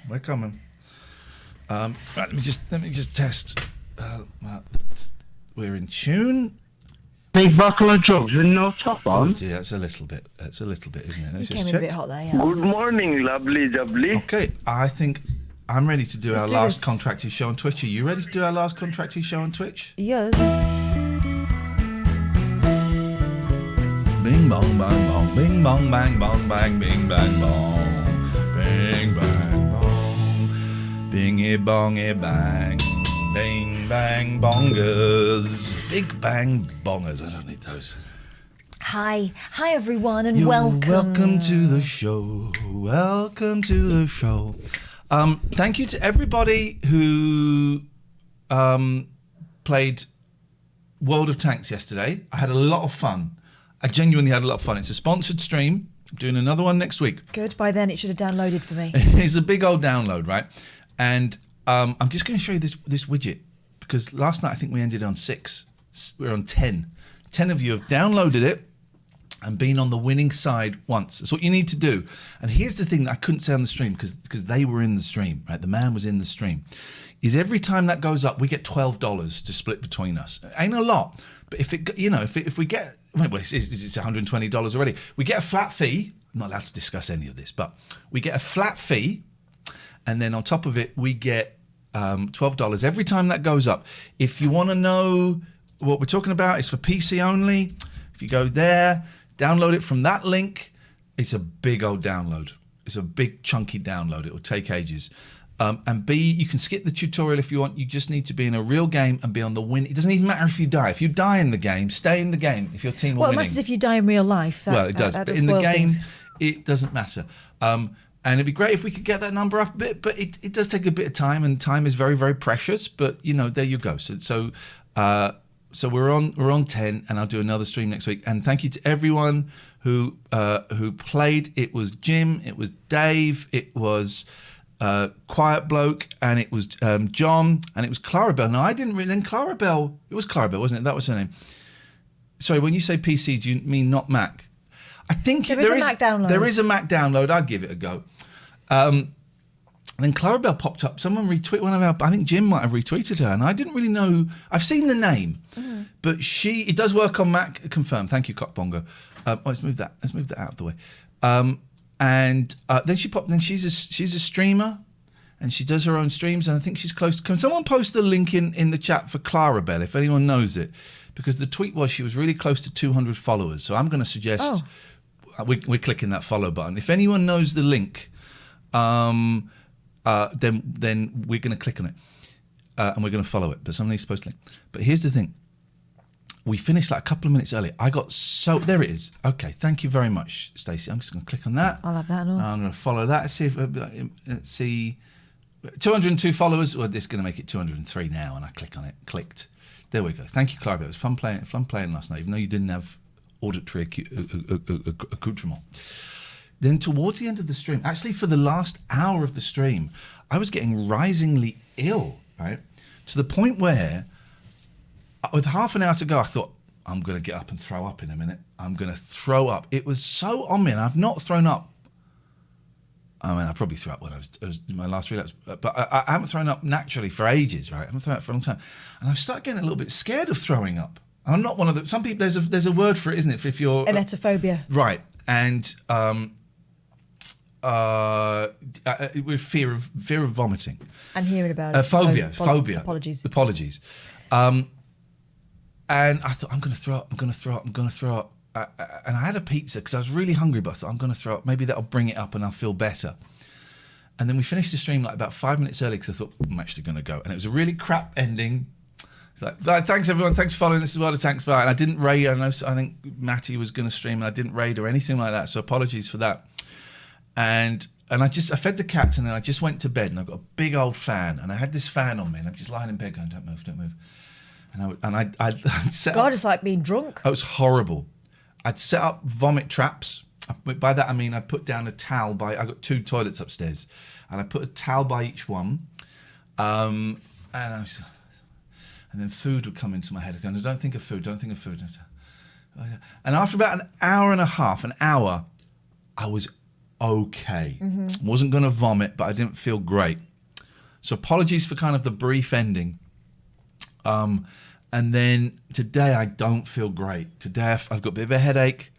We're coming. Right, let me just test. We're in tune. Big buckle of drugs with no top on. Oh dear, that's a little bit, isn't it? Let's You just came in check. a bit hot there, yeah. Good morning, lovely jubbly. Okay, I think I'm ready to do Let's our do last this. contracted show on Twitch. Are you ready to do our last contracted show on Twitch? Yes. Bing bong bang bong, bing bong bang bong bang, bing bang bong, bing bang bong, bingy bongy bang, bing bang bongers, big bang bongers. I don't need those. Hi everyone, and You're welcome. welcome to the show. Welcome to the show. Thank you to everybody who played World of Tanks yesterday. I had a lot of fun. I genuinely had a lot of fun. It's a sponsored stream. I'm doing another one next week. Good. By then, it should have downloaded for me. It's a big old download, right? And I'm just going to show you this widget because last night I think we ended on 6. We're on 10. 10 of you have downloaded it and been on the winning side once. That's what you need to do. And here's the thing that I couldn't say on the stream because they were in the stream, right? The man was in the stream. Is every time that goes up, we get $12 to split between us. Ain't a lot, but if we get, well, it's $120 already. We get a flat fee. I'm not allowed to discuss any of this, but we get a flat fee, and then on top of it, we get $12 every time that goes up. If you want to know what we're talking about, it's for PC only. If you go there, download it from that link. It's a big old download. It's a big chunky download. It will take ages. And B, you can skip the tutorial if you want. You just need to be in a real game and be on the win. It doesn't even matter if you die. If you die in the game, stay in the game if your team are winning. Well, it matters if you die in real life. Well, it does. But in the game, it doesn't matter. And it'd be great if we could get that number up a bit, but it does take a bit of time, and time is very, very precious. But, there you go. So we're on 10, and I'll do another stream next week. And thank you to everyone who played. It was Jim, it was Dave, it was Quiet Bloke, and it was John, and it was Clarabelle. No, I didn't really. Then Clarabelle, it was Clarabelle, wasn't it? That was her name. Sorry, when you say PC, do you mean not Mac? I think there is a Mac download. There is a Mac download. I'd give it a go. Then Clarabelle popped up. Someone retweeted one of our. I think Jim might have retweeted her, and I didn't really know. I've seen the name, but it does work on Mac. Confirmed. Thank you, Cockbongo. Let's move that. Let's move that out of the way. And then she popped. Then she's a streamer, and she does her own streams. And I think she's close. Can someone post the link in the chat for Clarabelle if anyone knows it? Because the tweet was she was really close to 200 followers. So I'm going to suggest we're clicking that follow button. If anyone knows the link, then we're going to click on it and we're going to follow it. But somebody's supposed to link. But here's the thing. We finished like a couple of minutes early. There it is. Okay, thank you very much, Stacey. I'm just going to click on that. I'll have that on. I'm going to follow that. Let's see. 202 followers. Well, this is going to make it 203 now. And I click on it. Clicked. There we go. Thank you, Clarabelle. It was fun playing last night, even though you didn't have auditory accoutrement. Then towards the end of the stream, actually for the last hour of the stream, I was getting risingly ill, right? To the point where, with half an hour to go, I thought, I'm going to get up and throw up in a minute. I'm going to throw up. It was so on me, and I've not thrown up. I mean, I probably threw up when I was my last relapse, but I haven't thrown up naturally for ages, right? I haven't thrown up for a long time. And I started getting a little bit scared of throwing up. And I'm not one of the, some people, there's a word for it, isn't it? If you're... Emetophobia. Right. And with fear of vomiting. And hearing about it. Phobia. Apologies. And I thought, I'm going to throw up. And I had a pizza because I was really hungry, but I thought, I'm going to throw up. Maybe that'll bring it up and I'll feel better. And then we finished the stream like about 5 minutes early because I thought, I'm actually going to go. And it was a really crap ending. It's like, thanks everyone, thanks for following. This is World of Tanks Bar. And I didn't raid. I think Matty was going to stream and I didn't raid or anything like that. So apologies for that. And I fed the cats and then I just went to bed and I've got a big old fan and I had this fan on me and I'm just lying in bed going, don't move. And I set God, up, it's like being drunk. it was horrible. I'd set up vomit traps. By that I mean I put down a towel I got 2 toilets upstairs, and I put a towel by each one, and then food would come into my head. Going, don't think of food. And after about an hour, I was okay. Wasn't going to vomit, but I didn't feel great. So apologies for kind of the brief ending. And then today I don't feel great. Today I've got a bit of a headache,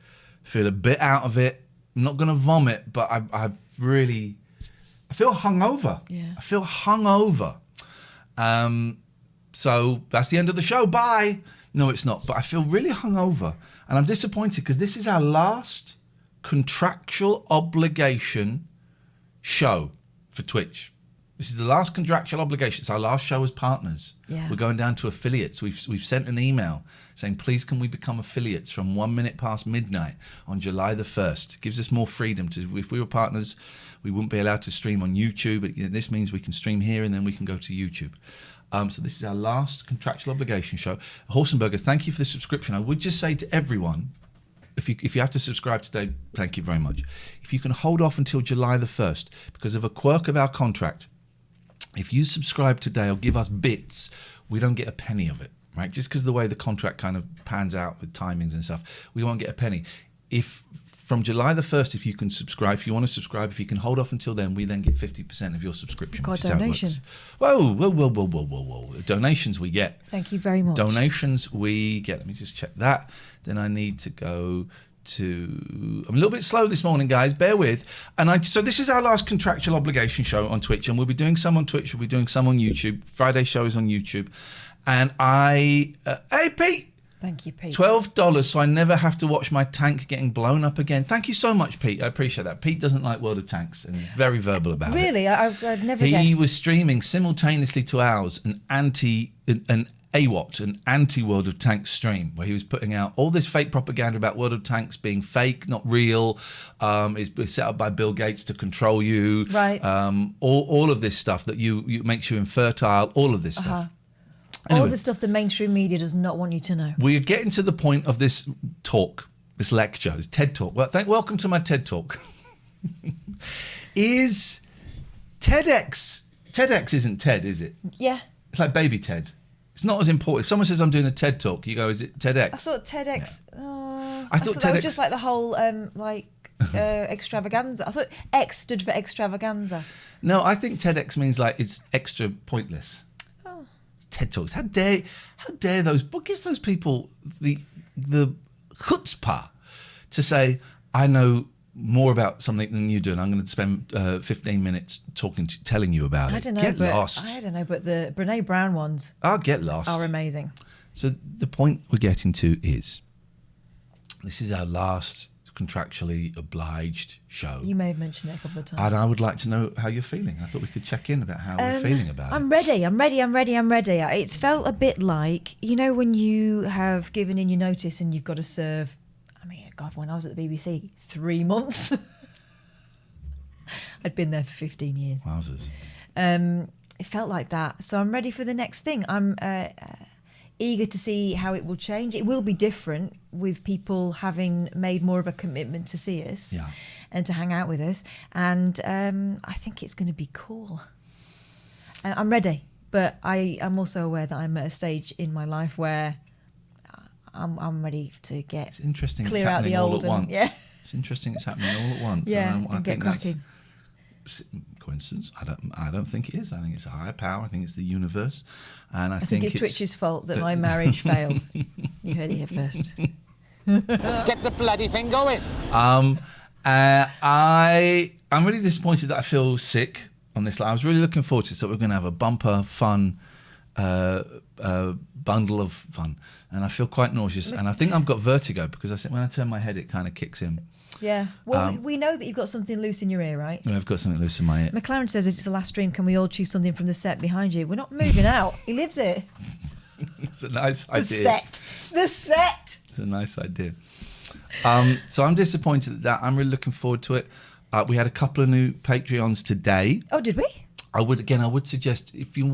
feel a bit out of it. I'm not going to vomit, but I feel hungover. Yeah. I feel hungover. So that's the end of the show. Bye. No, it's not. But I feel really hungover. And I'm disappointed because this is our last contractual obligation show for Twitch. This is the last contractual obligation. It's our last show as partners. Yeah. We're going down to affiliates. We've sent an email saying, please can we become affiliates from 1 minute past midnight on July the 1st. It gives us more freedom to, if we were partners, we wouldn't be allowed to stream on YouTube. This means we can stream here and then we can go to YouTube. So this is our last contractual obligation show. Horsenberger, thank you for the subscription. I would just say to everyone, if you have to subscribe today, thank you very much. If you can hold off until July the 1st, because of a quirk of our contract, if you subscribe today or give us bits, we don't get a penny of it, right? Just because of the way the contract kind of pans out with timings and stuff, we won't get a penny. If from July the 1st, if you can subscribe, if you want to subscribe, if you can hold off until then, we then get 50% of your subscription. Got which a is how it donation. works. Whoa. Donations we get. Thank you very much. Donations we get. Let me just check that. Then I need to go to... I'm a little bit slow this morning, guys. Bear with. So this is our last contractual obligation show on Twitch, and we'll be doing some on Twitch. We'll be doing some on YouTube. Friday show is on YouTube. And hey, Pete! Thank you, Pete. $12, so I never have to watch my tank getting blown up again. Thank you so much, Pete. I appreciate that. Pete doesn't like World of Tanks and he's very verbal about it. Really? I'd never He guessed. was streaming simultaneously to ours an AWOT, an anti-World of Tanks stream, where he was putting out all this fake propaganda about World of Tanks being fake, not real. It's set up by Bill Gates to control you. Right. All of this stuff that you makes you infertile. All of this stuff. All Anyway. the stuff the mainstream media does not want you to know. We are getting to the point of this talk, this lecture, this TED Talk. Well, welcome to my TED Talk. Is TEDx isn't TED, is it? Yeah. It's like baby TED. It's not as important. If someone says I'm doing a TED Talk, you go, is it TEDx? I thought TEDx... I thought that TEDx was just like the whole extravaganza. I thought X stood for extravaganza. No, I think TEDx means like it's extra pointless. Oh. TED Talks. How dare those? What gives those people the chutzpah to say, I know more about something than you do, and I'm going to spend 15 minutes telling you about it. I don't know. Get lost. I don't know, but the Brene Brown ones I'll get lost. are amazing. So the point we're getting to is, this is our last contractually obliged show. You may have mentioned it a couple of times. And I would like to know how you're feeling. I thought we could check in about how we're feeling about I'm it. ready. It's felt a bit like, you know, when you have given in your notice and you've got to serve, I mean, God, when I was at the BBC, 3 months. I'd been there for 15 years. Wowzers. It felt like that. So I'm ready for the next thing. I'm eager to see how it will change. It will be different with people having made more of a commitment to see us and to hang out with us. And I think it's going to be cool. I'm ready, but I am also aware that I'm at a stage in my life where I'm ready to get It's interesting. clear It's out the happening all old at once. and, yeah. It's interesting. It's happening all at once. Yeah, I and get think that's cracking. coincidence. I don't think it is. I think it's a higher power. I think it's the universe, and I think it's Twitch's fault that my marriage failed. You heard it here first. Let's get the bloody thing going. I'm really disappointed that I feel sick on this. I was really looking forward to it. So we're going to have a bumper fun bundle of fun, and I feel quite nauseous. And I think I've got vertigo because I think when I turn my head, it kind of kicks in. Yeah. Well, we know that you've got something loose in your ear, right? I've got something loose in my ear. McLaren says it's the last stream. Can we all choose something from the set behind you? We're not moving out. He lives here. It's a nice The idea. The set. It's a nice idea. So I'm disappointed at that. I'm really looking forward to it. We had a couple of new Patreons today. Oh, did we? I would suggest if you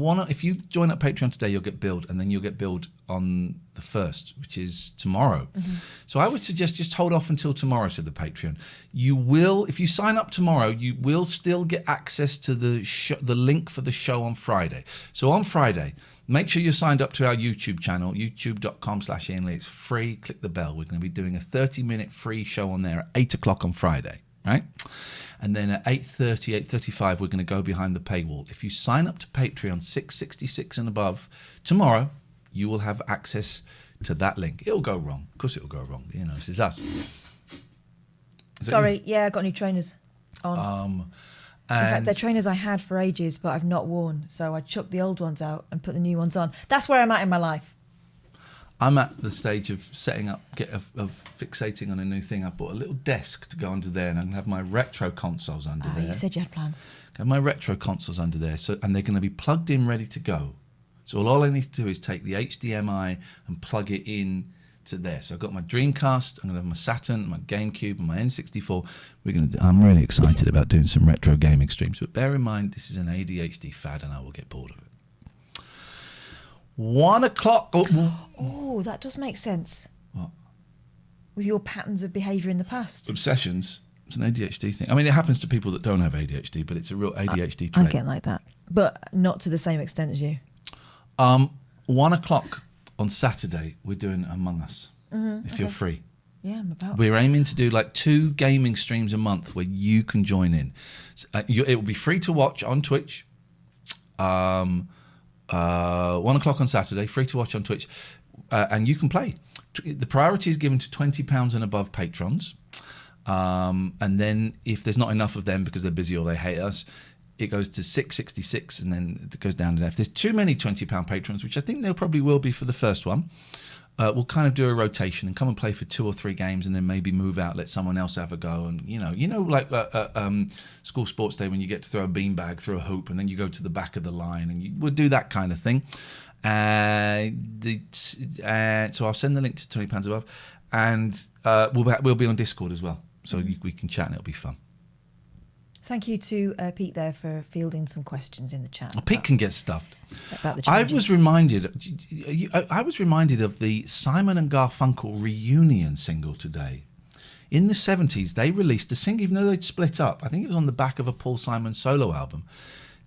join up Patreon today, you'll get billed, and then you'll get billed on the 1st, which is tomorrow. Mm-hmm. So I would suggest just hold off until tomorrow to the Patreon. You will, if you sign up tomorrow, you will still get access to the link for the show on Friday. So on Friday, make sure you're signed up to our YouTube channel, youtube.com/Ian Lee. It's free. Click the bell. We're going to be doing a 30-minute free show on there at 8 o'clock on Friday. right? And then at 8:30, 8:35, we're going to go behind the paywall. If you sign up to Patreon $6.66 and above tomorrow, you will have access to that link. It'll go wrong. Of course it'll go wrong. You know, this is us. Sorry, yeah, I got new trainers on. In fact, And they're trainers I had for ages, but I've not worn. So I chucked the old ones out and put the new ones on. That's where I'm at in my life. I'm at the stage of setting up, of fixating on a new thing. I bought a little desk to go under there, and I'm going to have my retro consoles under there. You said you had plans. Have my retro consoles under there, and they're going to be plugged in, ready to go. So all I need to do is take the HDMI and plug it in to there. So I've got my Dreamcast, I'm going to have my Saturn, my GameCube, and my N64. I'm really excited about doing some retro gaming streams, but bear in mind this is an ADHD fad, and I will get bored of it. 1 o'clock. Oh, that does make sense. What? With your patterns of behaviour in the past. Obsessions. It's an ADHD thing. I mean, it happens to people that don't have ADHD, but it's a real ADHD trait. I get like that, but not to the same extent as you. 1 o'clock on Saturday, we're doing Among Us. If you're free. Yeah, I'm about. We're aiming to do like 2 gaming streams a month where you can join in. So, it will be free to watch on Twitch. 1 o'clock on Saturday, free to watch on Twitch, and you can play. The priority is given to £20 and above patrons, and then if there's not enough of them because they're busy or they hate us, it goes to $6.66, and then it goes down to that. If there's too many £20 patrons, which I think there probably will be for the first one, we'll kind of do a rotation and come and play for 2 or 3 games, and then maybe move out, let someone else have a go. And you know, like school sports day when you get to throw a beanbag through a hoop, and then you go to the back of the line, and we'll do that kind of thing. So I'll send the link to £20 above, and we'll be on Discord as well, so we can chat and it'll be fun. Thank you to Pete there for fielding some questions in the chat. Oh, Pete can get stuffed. About the I changes. was reminded of the Simon and Garfunkel reunion single today. In the 70s, they released a single, even though they'd split up. I think it was on the back of a Paul Simon solo album.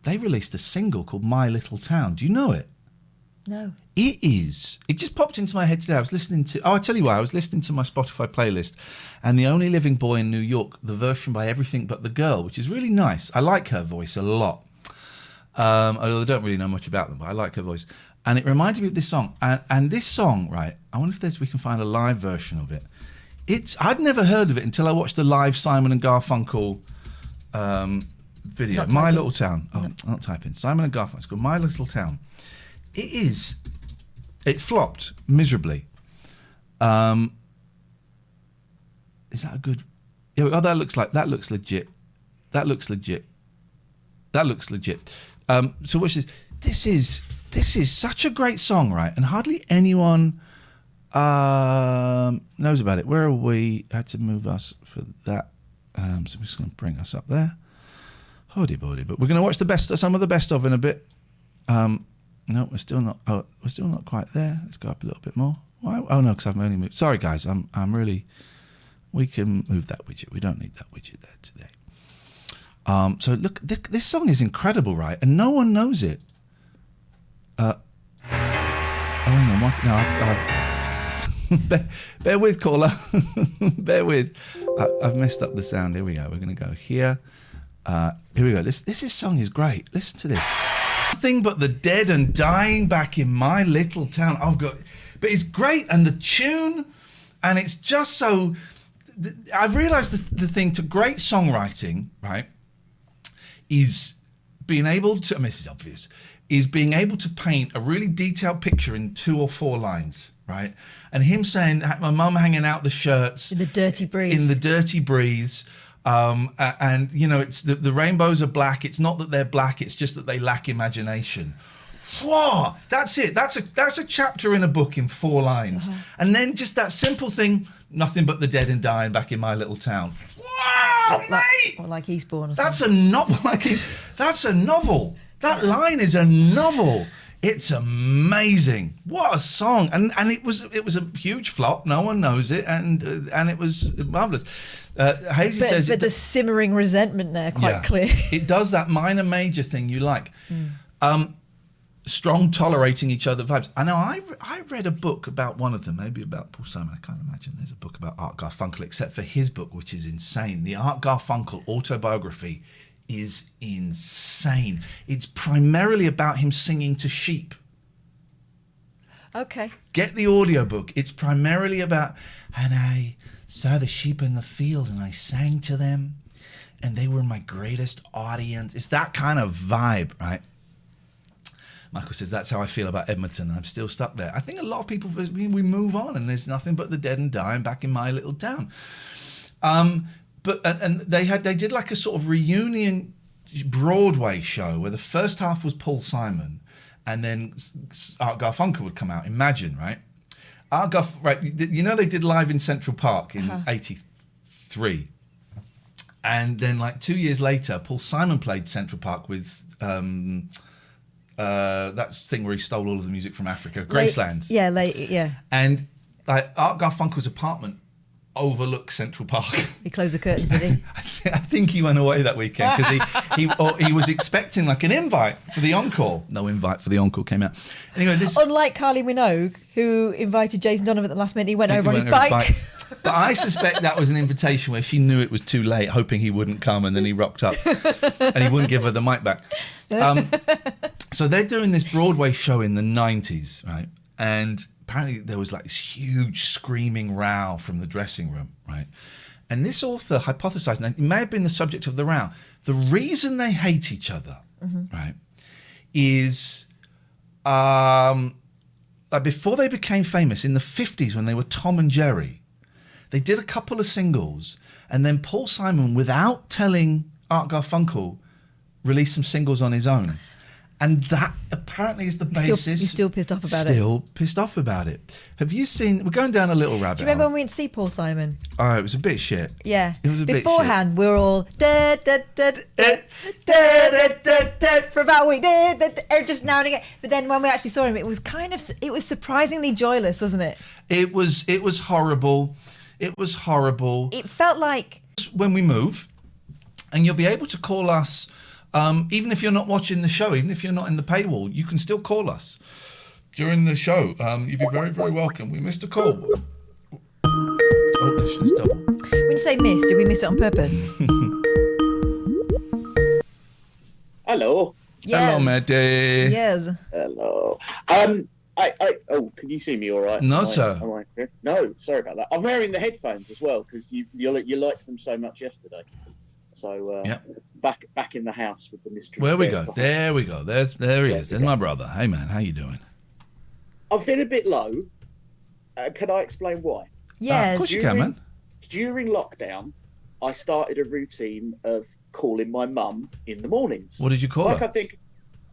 They released a single called My Little Town. Do you know it? No. It just popped into my head today. I was listening to, I tell you why, I was listening to my Spotify playlist, and The Only Living Boy in New York, the version by Everything But the Girl, which is really nice. I like her voice a lot. Although I don't really know much about them, but I like her voice. And it reminded me of this song. And this song, right, I wonder if we can find a live version of it. I'd never heard of it until I watched the live Simon and Garfunkel video. Not My typing. Little Town. Oh, I'm not typing. Simon and Garfunkel. It's called My Little Town. It flopped miserably. Is that a good? Yeah. Oh, that looks legit. That looks legit. So watch this. This is such a great song, right? And hardly anyone knows about it. Where are we? I had to move us for that. So I'm just going to bring us up there. Hoddy boddy. But we're going to watch some of the best of in a bit. No, we're still not. Oh, we're still not quite there. Let's go up a little bit more. Why? Oh no, because I've only moved. Sorry, guys. I'm really. We can move that widget. We don't need that widget there today. So look, this song is incredible, right? And no one knows it. Oh hang on. No, bear with, caller. Bear with. I've messed up the sound. Here we go. We're going to go here. Here we go. This song is great. Listen to this. Nothing but the dead and dying back in my little town. But it's great, and the tune, and it's just so. I've realised the thing to great songwriting, right, is being able to. I mean, this is obvious. Is being able to paint a really detailed picture in 2 or 4 lines, right? And him saying, "My mum hanging out the shirts In the dirty breeze. In the dirty breeze." And you know, it's the rainbows are black. It's not that they're black. It's just that they lack imagination. Whoa, that's it. That's a chapter in a book in 4 lines. And then just that simple thing, nothing but the dead and dying back in my little town. Wow, mate! Or like Eastbourne or That's something. a novel. That's a novel. That line is a novel. It's amazing. What a song! And it was a huge flop. No one knows it, and it was marvelous. Hazy says, but the simmering resentment there, quite clear. It does that minor major thing you like. strong, tolerating each other vibes. I know I read a book about one of them, maybe about Paul Simon. I can't imagine there's a book about Art Garfunkel, except for his book, which is insane. The Art Garfunkel autobiography is insane. It's primarily about him singing to sheep. Okay. Get the audiobook. It's primarily about, and I saw the sheep in the field and I sang to them and they were my greatest audience. It's that kind of vibe, right? Michael says, that's how I feel about Edmonton. I'm still stuck there. I think a lot of people, we move on and there's nothing but the dead and dying back in my little town. But they did like a sort of reunion Broadway show where the first half was Paul Simon and then Art Garfunkel would come out. Imagine, right? Right, you know they did Live in Central Park in '83. And then like 2 years later, Paul Simon played Central Park with that thing where he stole all of the music from Africa, Gracelands. Yeah. And like Art Garfunkel's apartment overlooks Central Park. He closed the curtains, did he? I think he went away that weekend because he was expecting like an invite for the encore. No invite for the encore came out. Anyway, unlike Kylie Minogue, who invited Jason Donovan at the last minute, he went over on his bike. But I suspect that was an invitation where she knew it was too late, hoping he wouldn't come, and then he rocked up and he wouldn't give her the mic back. So they're doing this Broadway show in the 90s, right? And apparently there was like this huge screaming row from the dressing room, right? And this author hypothesized, and it may have been the subject of the row, the reason they hate each other, right, is before they became famous, in the 50s when they were Tom and Jerry, they did a couple of singles, and then Paul Simon, without telling Art Garfunkel, released some singles on his own. And that apparently is the basis. He's still pissed off about it. Still pissed off about it. Have you seen... We're going down a little rabbit Do you remember hole. when we went to see Paul Simon? Oh, it was a bit shit. Yeah. It was a bit shit. Beforehand, we were all... Da, da, da, da, da, da, da, da, for about a week. Da, da, da, just now and again. But then when we actually saw him, it was surprisingly joyless, wasn't it? It was horrible. It was horrible. It felt like... When we move, and you'll be able to call us... even if you're not watching the show, even if you're not in the paywall, you can still call us during the show. You'd be very, very welcome. We missed a call. Oh, this is double. When you say miss, did we miss it on purpose? Hello. Yes. Hello, Maddie. Yes. Hello. Oh, can you see me all right? No, sir. Am I here? No, sorry about that. I'm wearing the headphones as well because you liked them so much yesterday. So back in the house with the mystery. Where we go? behind. There we go. There he is. There's my brother. Hey, man. How you doing? I've been a bit low. Can I explain why? Yes. Of course you can, man. During lockdown, I started a routine of calling my mum in the mornings. What did you call her? I think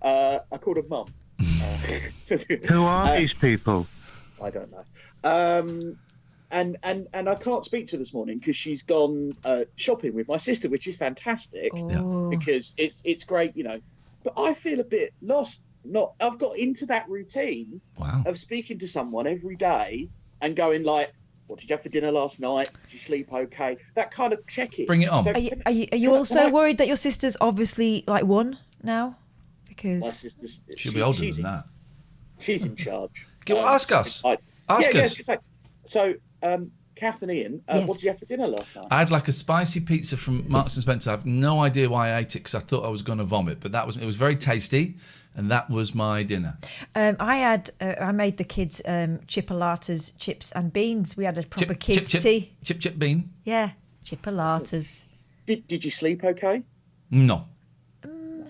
I called her mum. Who are these people? I don't know. And I can't speak to her this morning because she's gone shopping with my sister, which is fantastic because it's great, you know. But I feel a bit lost. I've got into that routine of speaking to someone every day and going like, "What did you have for dinner last night? Did you sleep okay?" That kind of check-in. Bring it on. So Are you also worried that your sister's obviously like won now? Because my sister's She'll be older than that. She's in charge. Ask us. Ask us. So, Kath and Ian, Yes. what did you have for dinner last night? I had like a spicy pizza from Marks and Spencer. I have no idea why I ate it because I thought I was going to vomit, but it was very tasty, and that was my dinner. I made the kids chipolatas, chips and beans. We had a proper kids tea. Chip bean. Yeah, chipolatas. Did you sleep okay? No.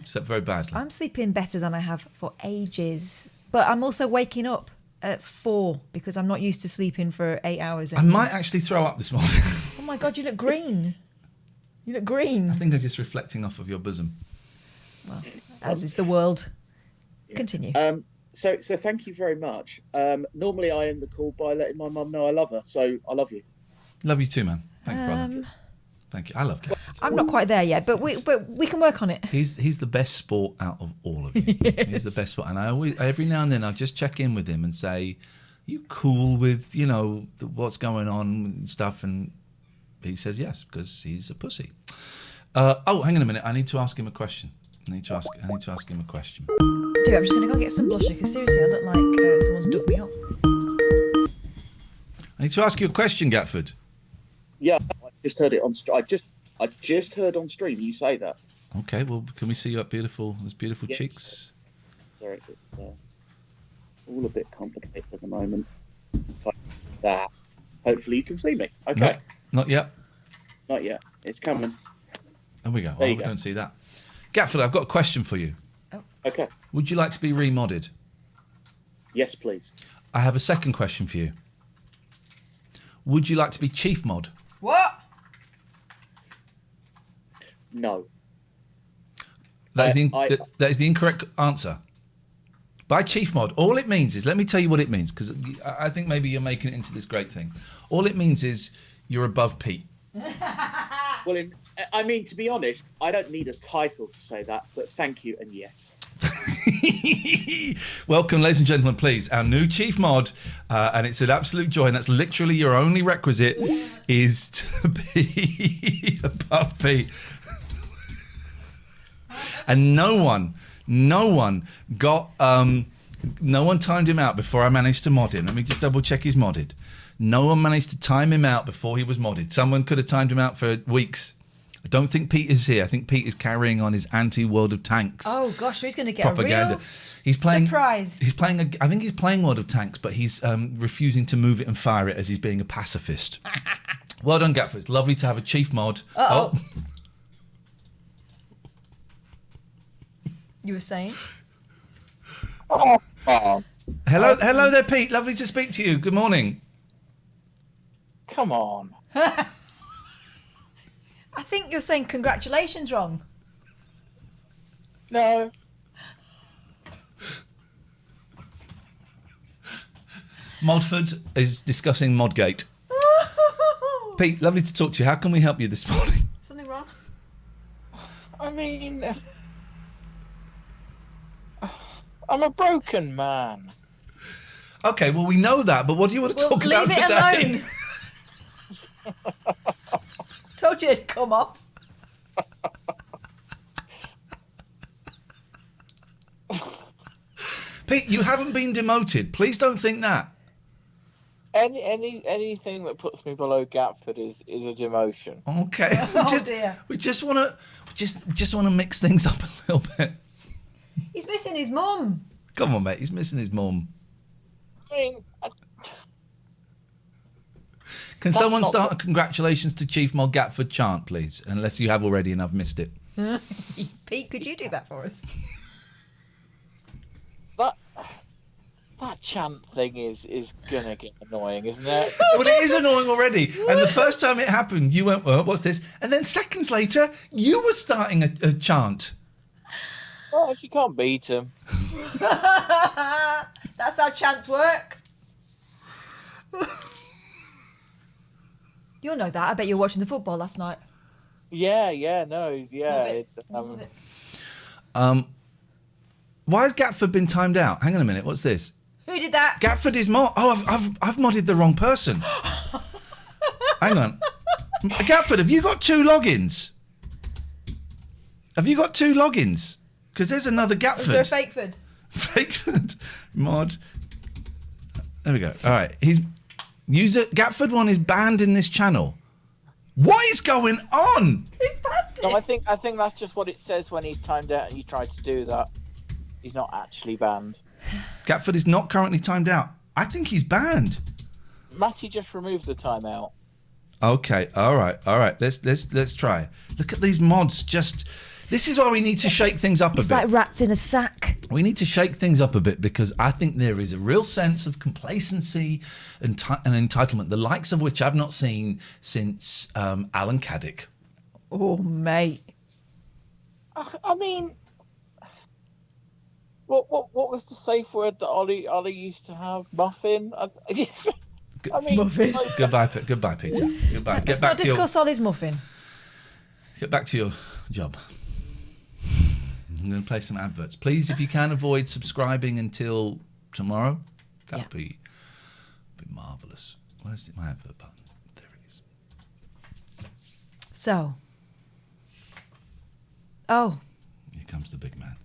Slept very badly. I'm sleeping better than I have for ages, but I'm also waking up at 4 because I'm not used to sleeping for 8 hours. I might actually throw up this morning. Oh my God, you look green. You look green. I think I'm just reflecting off of your bosom. Well, as is the world. Continue. So thank you very much. Normally I end the call by letting my mum know I love her, so I love you. Love you too, man. Thank you, brother. Thank you. I love Gaffy. I'm not quite there yet, but we can work on it. He's the best sport out of all of you. Yes. He's the best sport, and I always, every now and then, I just check in with him and say, "You cool with what's going on and stuff?" And he says yes because he's a pussy. Hang on a minute. I need to ask him a question. I need to ask him a question. Dude, I'm just going to go get some blusher because seriously, I look like someone's dug me up. I need to ask you a question, Gatford. Yeah, I just heard it on. I just heard on stream you say that. Okay, well, can we see your beautiful Yes. cheeks? Sorry, it's all a bit complicated at the moment. So that. Hopefully you can see me. Okay. No, not yet. Not yet. It's coming. There we go. There you we go. don't see that. Gatford, I've got a question for you. Okay. Would you like to be remodded? Yes, please. I have a second question for you. Would you like to be chief mod? What? No. That is the incorrect answer. By chief mod, all it means is, let me tell you what it means, because I think maybe you're making it into this great thing. All it means is you're above Pete. Well, I mean, to be honest, I don't need a title to say that, but thank you and yes. Welcome, ladies and gentlemen, please, our new chief mod, and it's an absolute joy, and that's literally your only requisite, is to be above Pete. And no one timed him out before I managed to mod him. Let me just double check he's modded. No one managed to time him out before he was modded. Someone could have timed him out for weeks. I don't think Pete is here. I think Pete is carrying on his anti-World of Tanks. Oh gosh, so he's going to get propaganda. a real He's playing surprise. He's playing. I think he's playing World of Tanks, but he's refusing to move it and fire it as he's being a pacifist. Well done, Gatford. It's lovely to have a chief mod. Uh-oh. You were saying? Hello there, Pete. Lovely to speak to you. Good morning. Come on. I think you're saying congratulations wrong. No. Modford is discussing Modgate. Pete, lovely to talk to you. How can we help you this morning? Something wrong? I mean, I'm a broken man. Okay, well, we know that, but what do you want to talk about leave it today? Alone. Told you it'd come off. Pete, you haven't been demoted. Please don't think that. Anything that puts me below Gatford is a demotion. Okay. Dear. We just want to mix things up a little bit. He's missing his mum. Come on, mate. He's missing his mum. I mean, Can That's someone not start a what- congratulations to Chief Mod Gatford chant, please? Unless you have already and I've missed it. Pete, could you do that for us? that chant thing is gonna get annoying, isn't it? Well, it is annoying already. And the first time it happened, you went, well, what's this? And then seconds later, you were starting a chant. Well, if you can't beat him. That's how chants work. You'll know that. I bet you were watching the football last night. Yeah. Love it. Love it. Why has Gatford been timed out? Hang on a minute. What's this? Who did that? Gatford is mod. Oh, I've modded the wrong person. Hang on. Gatford, have you got two logins? Because there's another Gatford. Was there a Fakeford? Fakeford mod. There we go. All right. User Gatford one is banned in this channel. What is going on? No, I think that's just what it says when he's timed out and you try to do that. He's not actually banned. Gatford is not currently timed out. I think he's banned. Matty just removed the timeout. Okay. All right. Let's try. Look at these mods. This is why we need to shake things up a It's bit. like rats in a sack. We need to shake things up a bit because I think there is a real sense of complacency and entitlement, the likes of which I've not seen since Alan Caddick. Oh, mate. I mean, what was the safe word that Ollie used to have? Muffin. I mean, Muffin. Goodbye, Peter. Goodbye. Let's not discuss Ollie's muffin. Get back to your job. I'm going to play some adverts. Please, if you can, avoid subscribing until tomorrow. That would be marvellous. Where's my advert button? There it is. So. Oh. Here comes the big man.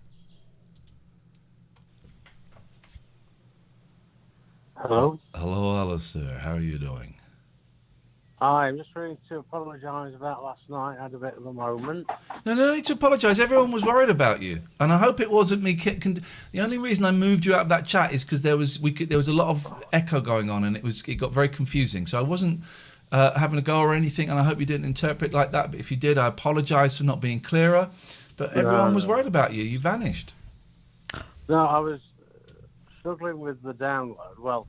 Hello? Hello, sir. How are you doing? Hi, I'm just ringing to apologise about last night. I had a bit of a moment. No need to apologise. Everyone was worried about you, and I hope it wasn't me. The only reason I moved you out of that chat is because there was a lot of echo going on, and it got very confusing. So I wasn't having a go or anything, and I hope you didn't interpret like that. But if you did, I apologise for not being clearer. But everyone was worried about you. You vanished. No, I was struggling with the download. Well,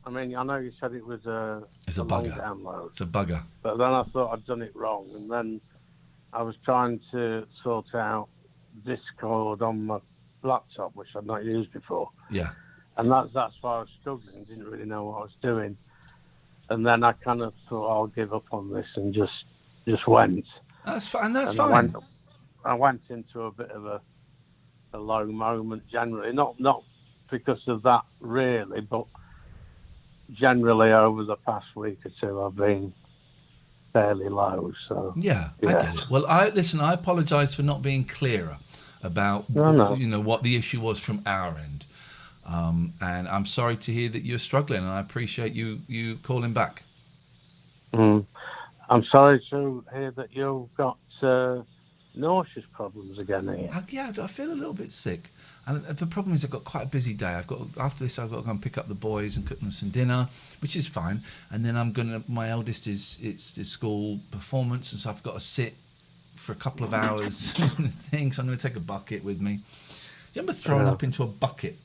I mean, I know you said it was a long download. It's a bugger. But then I thought I'd done it wrong. And then I was trying to sort out Discord on my laptop, which I'd not used before. Yeah. And that's why I was struggling. Didn't really know what I was doing. And then I kind of thought I'll give up on this and just went. That's fine. That's fine. I went into a bit of a low moment generally. Not because of that really, but generally over the past week or two I've been fairly low. So yeah. I get it. Well, I apologise for not being clearer about what the issue was from our end, and I'm sorry to hear that you're struggling, and I appreciate you calling back. I'm sorry to hear that you've got nauseous problems again here. Yeah, I feel a little bit sick, and the problem is I've got quite a busy day. After this I've got to go and pick up the boys and cook them some dinner, which is fine, and then my eldest it's school performance, and so I've got to sit for a couple of hours so I'm going to take a bucket with me. Do you remember throwing up into a bucket?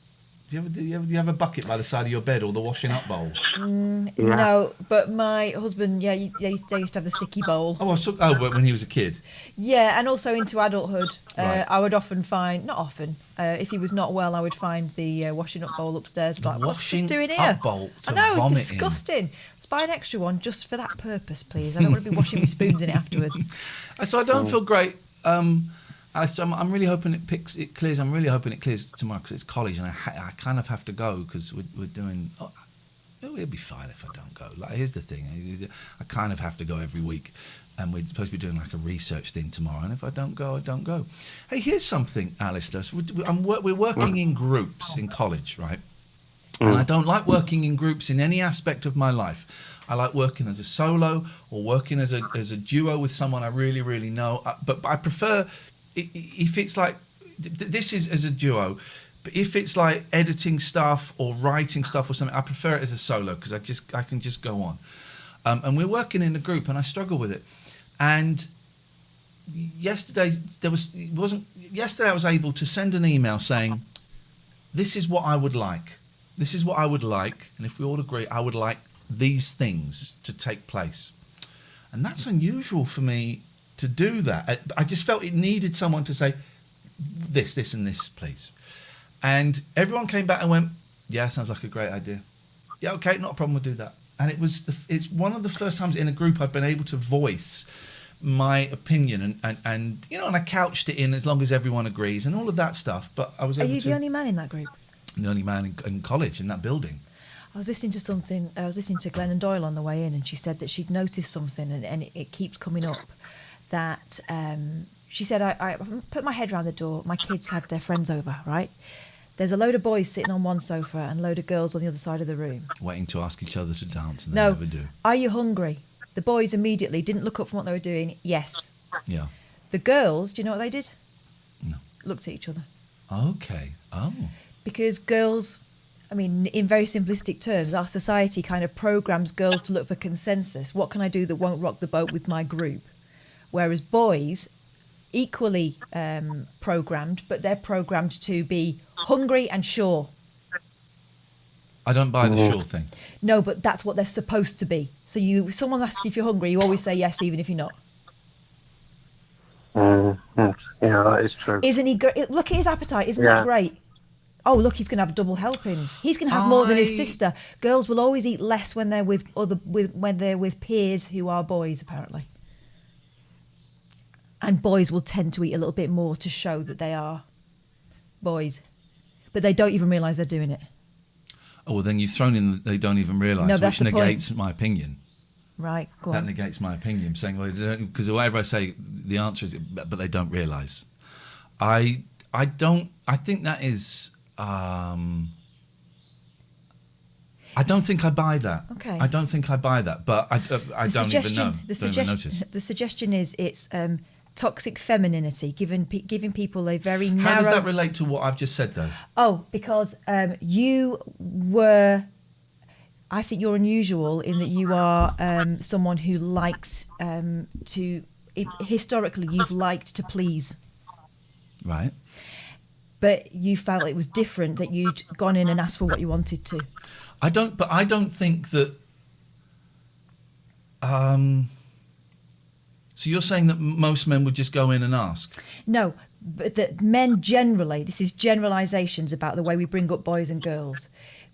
Do you have a bucket by the side of your bed or the washing up bowl? No, but my husband, they used to have the sicky bowl. But when he was a kid? Yeah, and also into adulthood. Right. I would often find, not often, if he was not well, I would find the washing up bowl upstairs. Like, what's this doing here? Up bowl to I know, vomit it's disgusting. Let's buy an extra one just for that purpose, please. I don't want to be washing my spoons in it afterwards. So I don't feel great. I'm really hoping it clears. I'm really hoping it clears tomorrow because it's college, and I kind of have to go because we're doing. It'll be fine if I don't go. Like, here's the thing: I kind of have to go every week, and we're supposed to be doing like a research thing tomorrow. And if I don't go, I don't go. Hey, here's something, Alistair. We're working in groups in college, right? And I don't like working in groups in any aspect of my life. I like working as a solo or working as a duo with someone I really, really know. But I prefer. If it's like, this is as a duo, but if it's like editing stuff or writing stuff or something, I prefer it as a solo because I can just go on. And we're working in a group, and I struggle with it. And yesterday I was able to send an email saying, this is what I would like. This is what I would like, and if we all agree, I would like these things to take place. And that's unusual for me to do that. I just felt it needed someone to say this, and this, please. And everyone came back and went, yeah, sounds like a great idea. Yeah, okay, not a problem, we'll do that. And it's one of the first times in a group I've been able to voice my opinion and I couched it in as long as everyone agrees and all of that stuff. But I was able to. Are you the only man in that group? The only man in college, in that building. I was listening to Glennon Doyle on the way in, and she said that she'd noticed something, and it keeps coming up. That she said, I put my head around the door. My kids had their friends over, right? There's a load of boys sitting on one sofa and a load of girls on the other side of the room. Waiting to ask each other to dance, and they never do. Are you hungry? The boys immediately didn't look up from what they were doing. Yes. Yeah. The girls, do you know what they did? No. Looked at each other. Okay. Oh. Because girls, I mean, in very simplistic terms, our society kind of programs girls to look for consensus. What can I do that won't rock the boat with my group? Whereas boys, equally programmed, but they're programmed to be hungry and sure. I don't buy the sure thing. No, but that's what they're supposed to be. So someone asks you if you're hungry, you always say yes, even if you're not. Yeah, that is true. Isn't he great? Look at his appetite. Isn't that great? Oh, look, he's going to have double helpings. He's going to have more than his sister. Girls will always eat less when they're when they're with peers who are boys, apparently. And boys will tend to eat a little bit more to show that they are boys. But they don't even realise they're doing it. Oh, well, then you've thrown in that they don't even realise, which negates my opinion. Right, go on. That negates my opinion, saying, well, because whatever I say, the answer is, but they don't realise. I think that is. I don't think I buy that. Okay. I don't think I buy that, but I don't even know. Don't even notice. The suggestion is it's toxic femininity, giving people a very narrow... How does that relate to what I've just said, though? Oh, because you were... I think you're unusual in that you are someone who likes to... Historically, you've liked to please. Right. But you felt it was different, that you'd gone in and asked for what you wanted to. I don't think that... So you're saying that most men would just go in and ask? No, but that men generally, this is generalisations about the way we bring up boys and girls.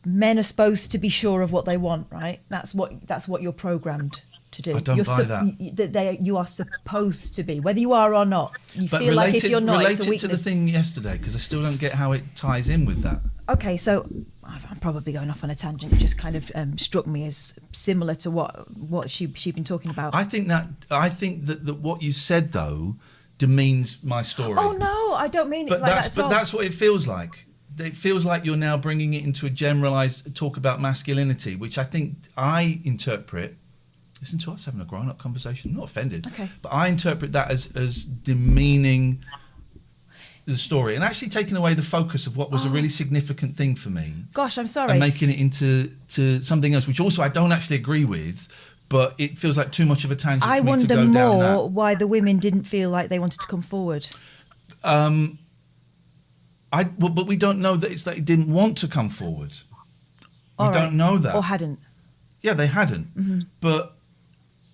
Men are supposed to be sure of what they want, right? That's what you're programmed to do. I don't buy that. You are supposed to be, whether you are or not. You but feel like if you're not, it's a related weakness. to the thing yesterday, because I still don't get how it ties in with that. Okay, so I'm probably going off on a tangent. It just kind of struck me as similar to what she'd been talking about. I think that what you said, though, demeans my story. Oh no, I don't mean it like that at all. But that's what it feels like. It feels like you're now bringing it into a generalised talk about masculinity, which I think I interpret. Listen to us having a grown-up conversation. I'm not offended, okay. But I interpret that as demeaning the story and actually taking away the focus of what was a really significant thing for me. Gosh, I'm sorry. And making it into something else, which also I don't actually agree with, but it feels like too much of a tangent for me to go down that. I wonder more why the women didn't feel like they wanted to come forward. But we don't know that it's that it didn't want to come forward. We don't know that. Or hadn't. Yeah, they hadn't. Mm-hmm. But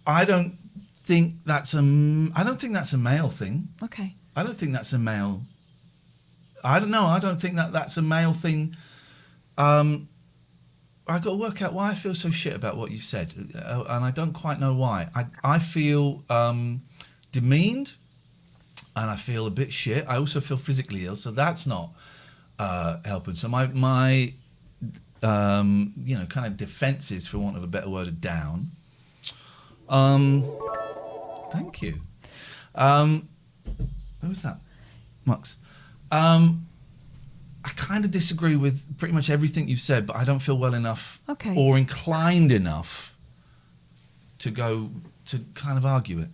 I don't think that's a male thing. Okay. I don't think that's a male. I don't know. I don't think that's a male thing. I got to work out why I feel so shit about what you said, and I don't quite know why. I feel demeaned, and I feel a bit shit. I also feel physically ill, so that's not helping. So my kind of defences, for want of a better word, are down. Thank you. Who was that? Max. I kind of disagree with pretty much everything you've said, but I don't feel well enough or inclined enough to go to kind of argue it.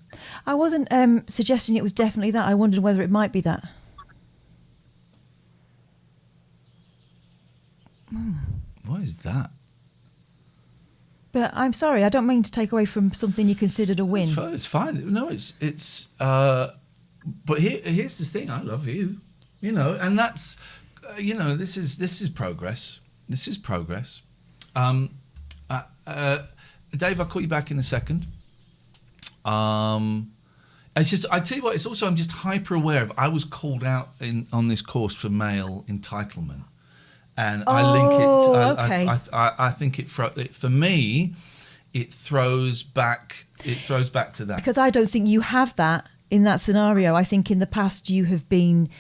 I wasn't suggesting it was definitely that. I wondered whether it might be that. What is that? But I'm sorry, I don't mean to take away from something you considered a win. It's fine. No, it's. But here's the thing. I love you, and that's, this is progress. This is progress. Dave, I'll call you back in a second. It's just, I tell you what, it's also, I'm just hyper aware of, I was called out on this course for male entitlement. And I link it. I think it for me, it throws back to that. Because I don't think you have that in that scenario. I think in the past you have been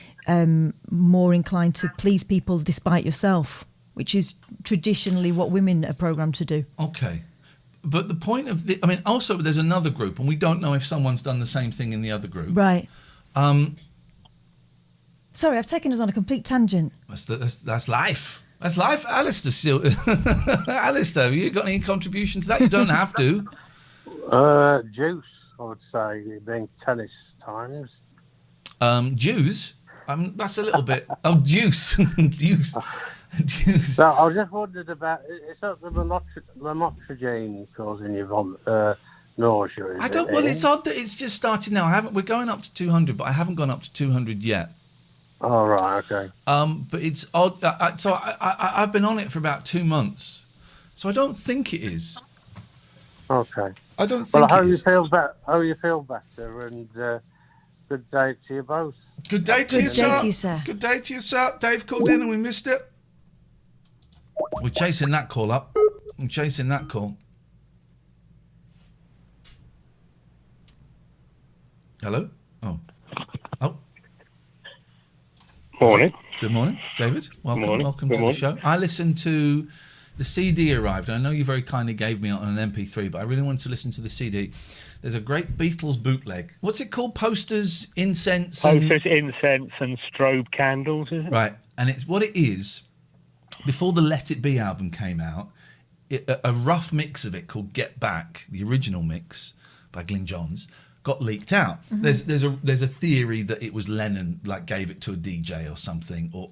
more inclined to please people despite yourself, which is traditionally what women are programmed to do. Okay. But the point of also there's another group, and we don't know if someone's done the same thing in the other group. Right. Sorry, I've taken us on a complete tangent. That's life. That's life, Alistair. Still, Alistair, have you got any contribution to that? You don't have to. Juice, I would say, being tennis times. Juice? That's a little bit. Oh, juice. Juice. So I just wondered about, it's not the lamotrigine causing you nausea. Well, it's odd that it's just started now. We're going up to 200, but I haven't gone up to 200 yet. Oh, right, okay. But it's odd. So I've been on it for about 2 months. So I don't think it is. Okay. I don't think how it is. How you feel better, and good day to you both. Good day to you, sir. Good day to you, sir. Dave called in and we missed it. We're chasing that call up. I'm chasing that call. Hello? Oh. Morning. Good morning, David. Welcome to the show. I listened to the CD arrived. I know you very kindly gave me on an MP3, but I really wanted to listen to the CD. There's a great Beatles bootleg. What's it called? Posters, incense, Posters, incense, and strobe candles, is it? right. And it's what it is. Before the Let It Be album came out, a rough mix of it called Get Back, the original mix by Glyn Johns, got leaked out. There's a theory that it was Lennon gave it to a DJ or something, or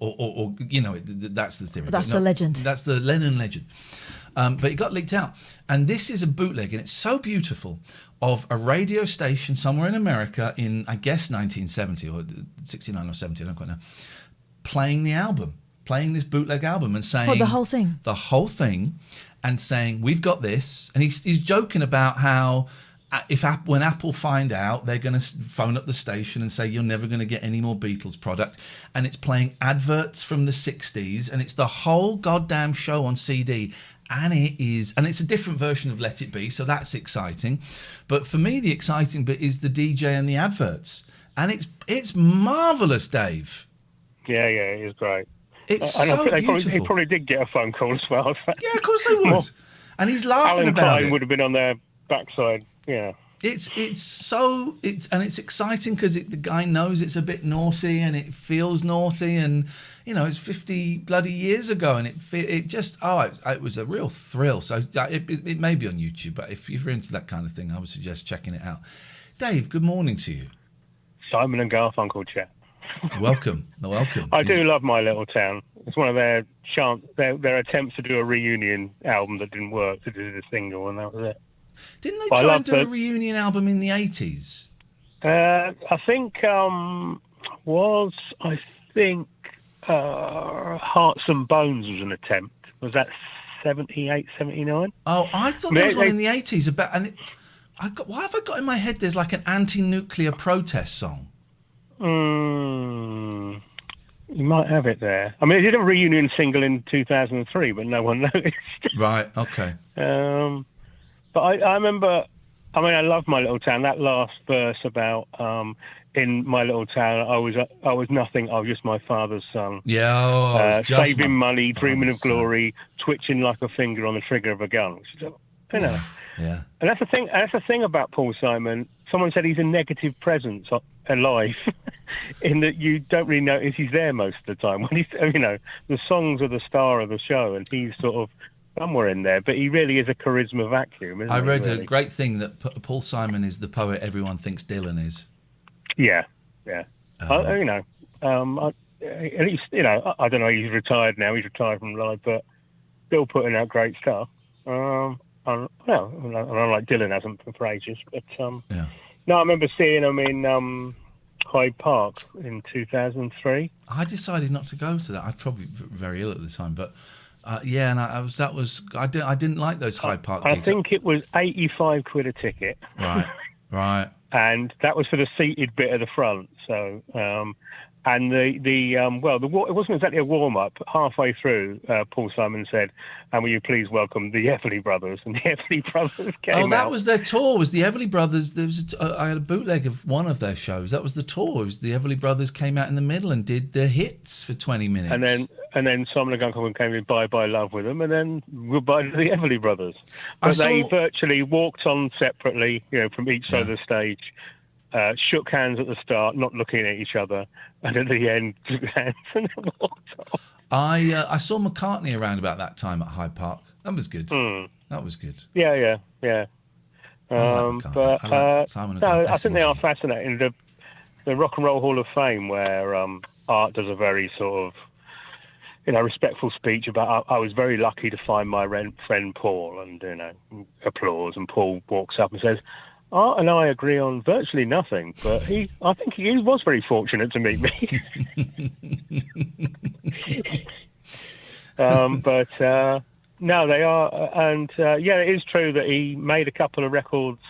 that's the theory. That's the legend. That's the Lennon legend. But it got leaked out, and this is a bootleg, and it's so beautiful, of a radio station somewhere in America in, I guess, 1970 or 69 or 70, I don't quite know, playing this bootleg album and saying... What, the whole thing? The whole thing, and saying, we've got this. And he's joking about how when Apple find out, they're going to phone up the station and say, you're never going to get any more Beatles product. And it's playing adverts from the 60s, and it's the whole goddamn show on CD. And it's a different version of Let It Be, so that's exciting. But for me, the exciting bit is the DJ and the adverts. And it's marvellous, Dave. Yeah, it is great. It's so beautiful. He probably did get a phone call as well. Yeah, of course they would. And he's laughing Alan about Klein it. would have been on their backside, yeah. It's exciting because the guy knows it's a bit naughty and it feels naughty, and it's 50 bloody years ago, and it was a real thrill. So it may be on YouTube, but if you're into that kind of thing, I would suggest checking it out. Dave, good morning to you. Simon and Garfunkel chat. Welcome. I do love My Little Town. It's one of their attempts to do a reunion album that didn't work, to do the single, and that was it. Didn't they try and do a reunion album in the 80s? I think Hearts and Bones was an attempt. Was that 78, 79? Oh, I thought there was one in the 80s. Why have I got in my head there's like an anti-nuclear protest song? You might have it there. I mean, they did a reunion single in 2003, but no one noticed. Right, okay. But I remember, I love My Little Town. That last verse about in My Little Town, I was nothing. I was just my father's son. Yeah, saving money, dreaming of glory, twitching like a finger on the trigger of a gun. Which is, Yeah. And that's the thing. That's the thing about Paul Simon. Someone said he's a negative presence alive, in that you don't really notice he's there most of the time. When the songs are the star of the show, and he's sort of somewhere in there, but he really is a charisma vacuum. I read a great thing that Paul Simon is the poet everyone thinks Dylan is. Yeah. At least, I don't know, he's retired now. He's retired from live, but still putting out great stuff. Like Dylan hasn't for ages, but no, I remember seeing him in Hyde Park in 2003. I decided not to go to that. I was probably very ill at the time, but and I didn't like those Hyde Park gigs. I think it was 85 quid a ticket. Right. And that was for the seated bit at the front. So, and it wasn't exactly a warm up. Halfway through, Paul Simon said, "And will you please welcome the Everly Brothers?" And the Everly Brothers came out. Oh, that was their tour. Was the Everly Brothers? There was I had a bootleg of one of their shows. That was the tour. It was the Everly Brothers came out in the middle and did their hits for 20 minutes. And then Simon and Garfunkel came in Bye Bye Love with them, and then goodbye to the Everly Brothers. But they virtually walked on separately, from each side of the stage. Shook hands at the start, not looking at each other, and at the end, shook hands and walked off. I saw McCartney around about that time at Hyde Park. That was good. That was good. Yeah. But I think they are fascinating. The Rock and Roll Hall of Fame, where Art does a very sort of respectful speech about I was very lucky to find my friend Paul, and applause, and Paul walks up and says, Art and I agree on virtually nothing, but I think he was very fortunate to meet me. No, they are, and it is true that he made a couple of records.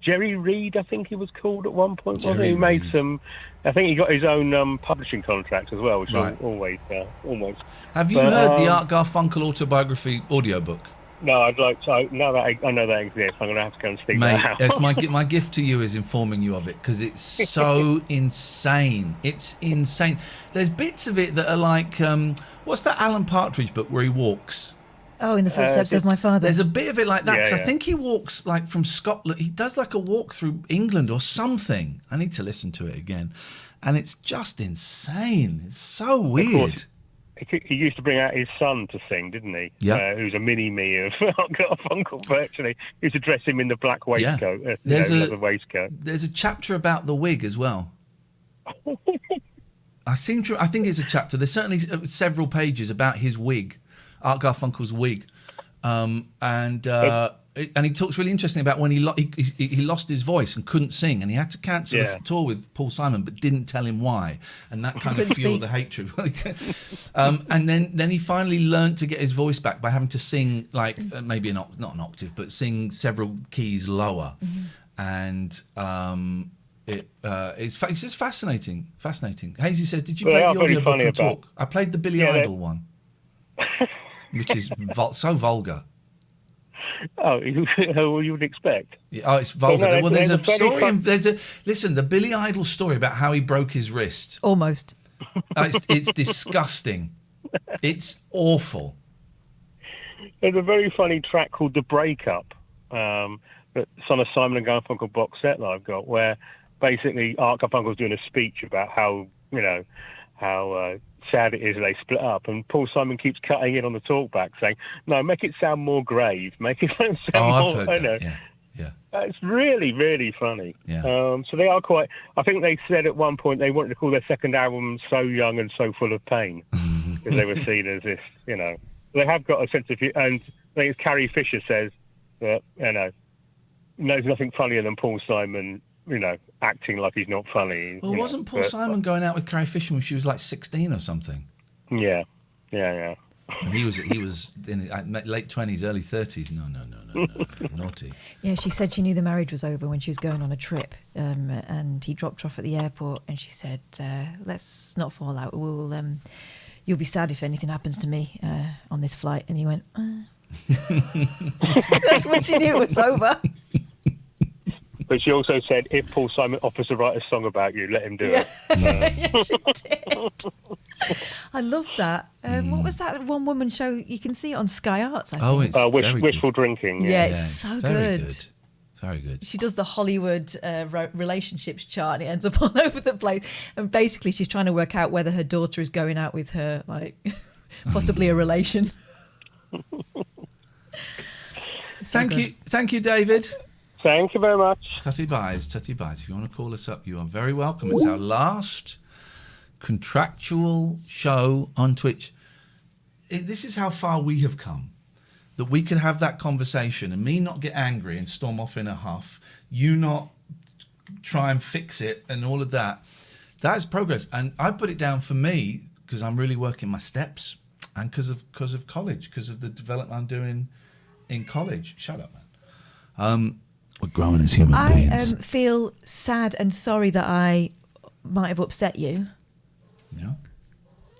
Jerry Reed, I think he was called at one point. He made some. I think he got his own publishing contract as well, which is always. Have you heard the Art Garfunkel autobiography audiobook? No, I'd like to. Now that I know that exists, I'm going to have to go and seek that out. It's my gift to you is informing you of it, because it's so insane. It's insane. There's bits of it that are like, what's that Alan Partridge book where he walks? Oh, in the footsteps of my father. There's a bit of it like that, because Yeah, I think he walks like from Scotland. He does like a walk through England or something. I need to listen to it again. And it's just insane. It's so weird. He used to bring out his son to sing, didn't he? Yeah. Who's a mini-me of Garfunkel, virtually. He used to dress him in the black waistcoat, leather waistcoat. There's a chapter about the wig as well. I think it's a chapter. There's certainly several pages about his wig, Art Garfunkel's wig. And he talks really interesting about when he lost his voice and couldn't sing, and he had to cancel a tour with Paul Simon, but didn't tell him why, and that kind of fueled the hatred. And then he finally learned to get his voice back by having to sing like maybe not an octave, but sing several keys lower, and it's just fascinating. Hazy says, "Did you play the audiobook and talk?" I played the Billy Idol one, which is so vulgar. Oh, you would expect. Yeah, it's vulgar. No, well, there's a story. fun. Listen, the Billy Idol story about how he broke his wrist. Almost. It's disgusting. It's awful. There's a very funny track called "The Breakup," that's on a Simon and Garfunkel box set that I've got, where basically Art Garfunkel's doing a speech about how sad it is they split up, and Paul Simon keeps cutting in on the talkback saying, "No, make it sound more grave. Make it sound more." I've heard that. Yeah. It's really, really funny. Yeah. So they are quite. I think they said at one point they wanted to call their second album "So Young and So Full of Pain" because they were seen as this. They have got a sense of, and I think it's Carrie Fisher says that there's nothing funnier than Paul Simon. Acting like he's not funny. Well, wasn't Paul Simon going out with Carrie Fisher when she was like 16 or something? Yeah. And he was in his late 20s, early 30s. No, naughty. Yeah, she said she knew the marriage was over when she was going on a trip, and he dropped her off at the airport, and she said, "Let's not fall out. You'll be sad if anything happens to me on this flight." And he went, That's when she knew it was over. But she also said, if Paul Simon offers to write a song about you, let him do it. Yeah, she did. I love that. What was that one woman show? You can see it on Sky Arts, I think. It's Wishful Drinking. Yeah, it's so very good. Very good. She does the Hollywood relationships chart, and it ends up all over the place. And basically, she's trying to work out whether her daughter is going out with her, like, possibly a relation. Thank you, David. Thank you very much. Tutty buys. If you want to call us up, you are very welcome. It's our last contractual show on Twitch. This is how far we have come. That we could have that conversation and me not get angry and storm off in a huff. You not try and fix it and all of that. That is progress. And I put it down for me because I'm really working my steps and because of college, because of the development I'm doing in college. Shut up, man. We're growing as human beings. I feel sad and sorry that I might have upset you. Yeah,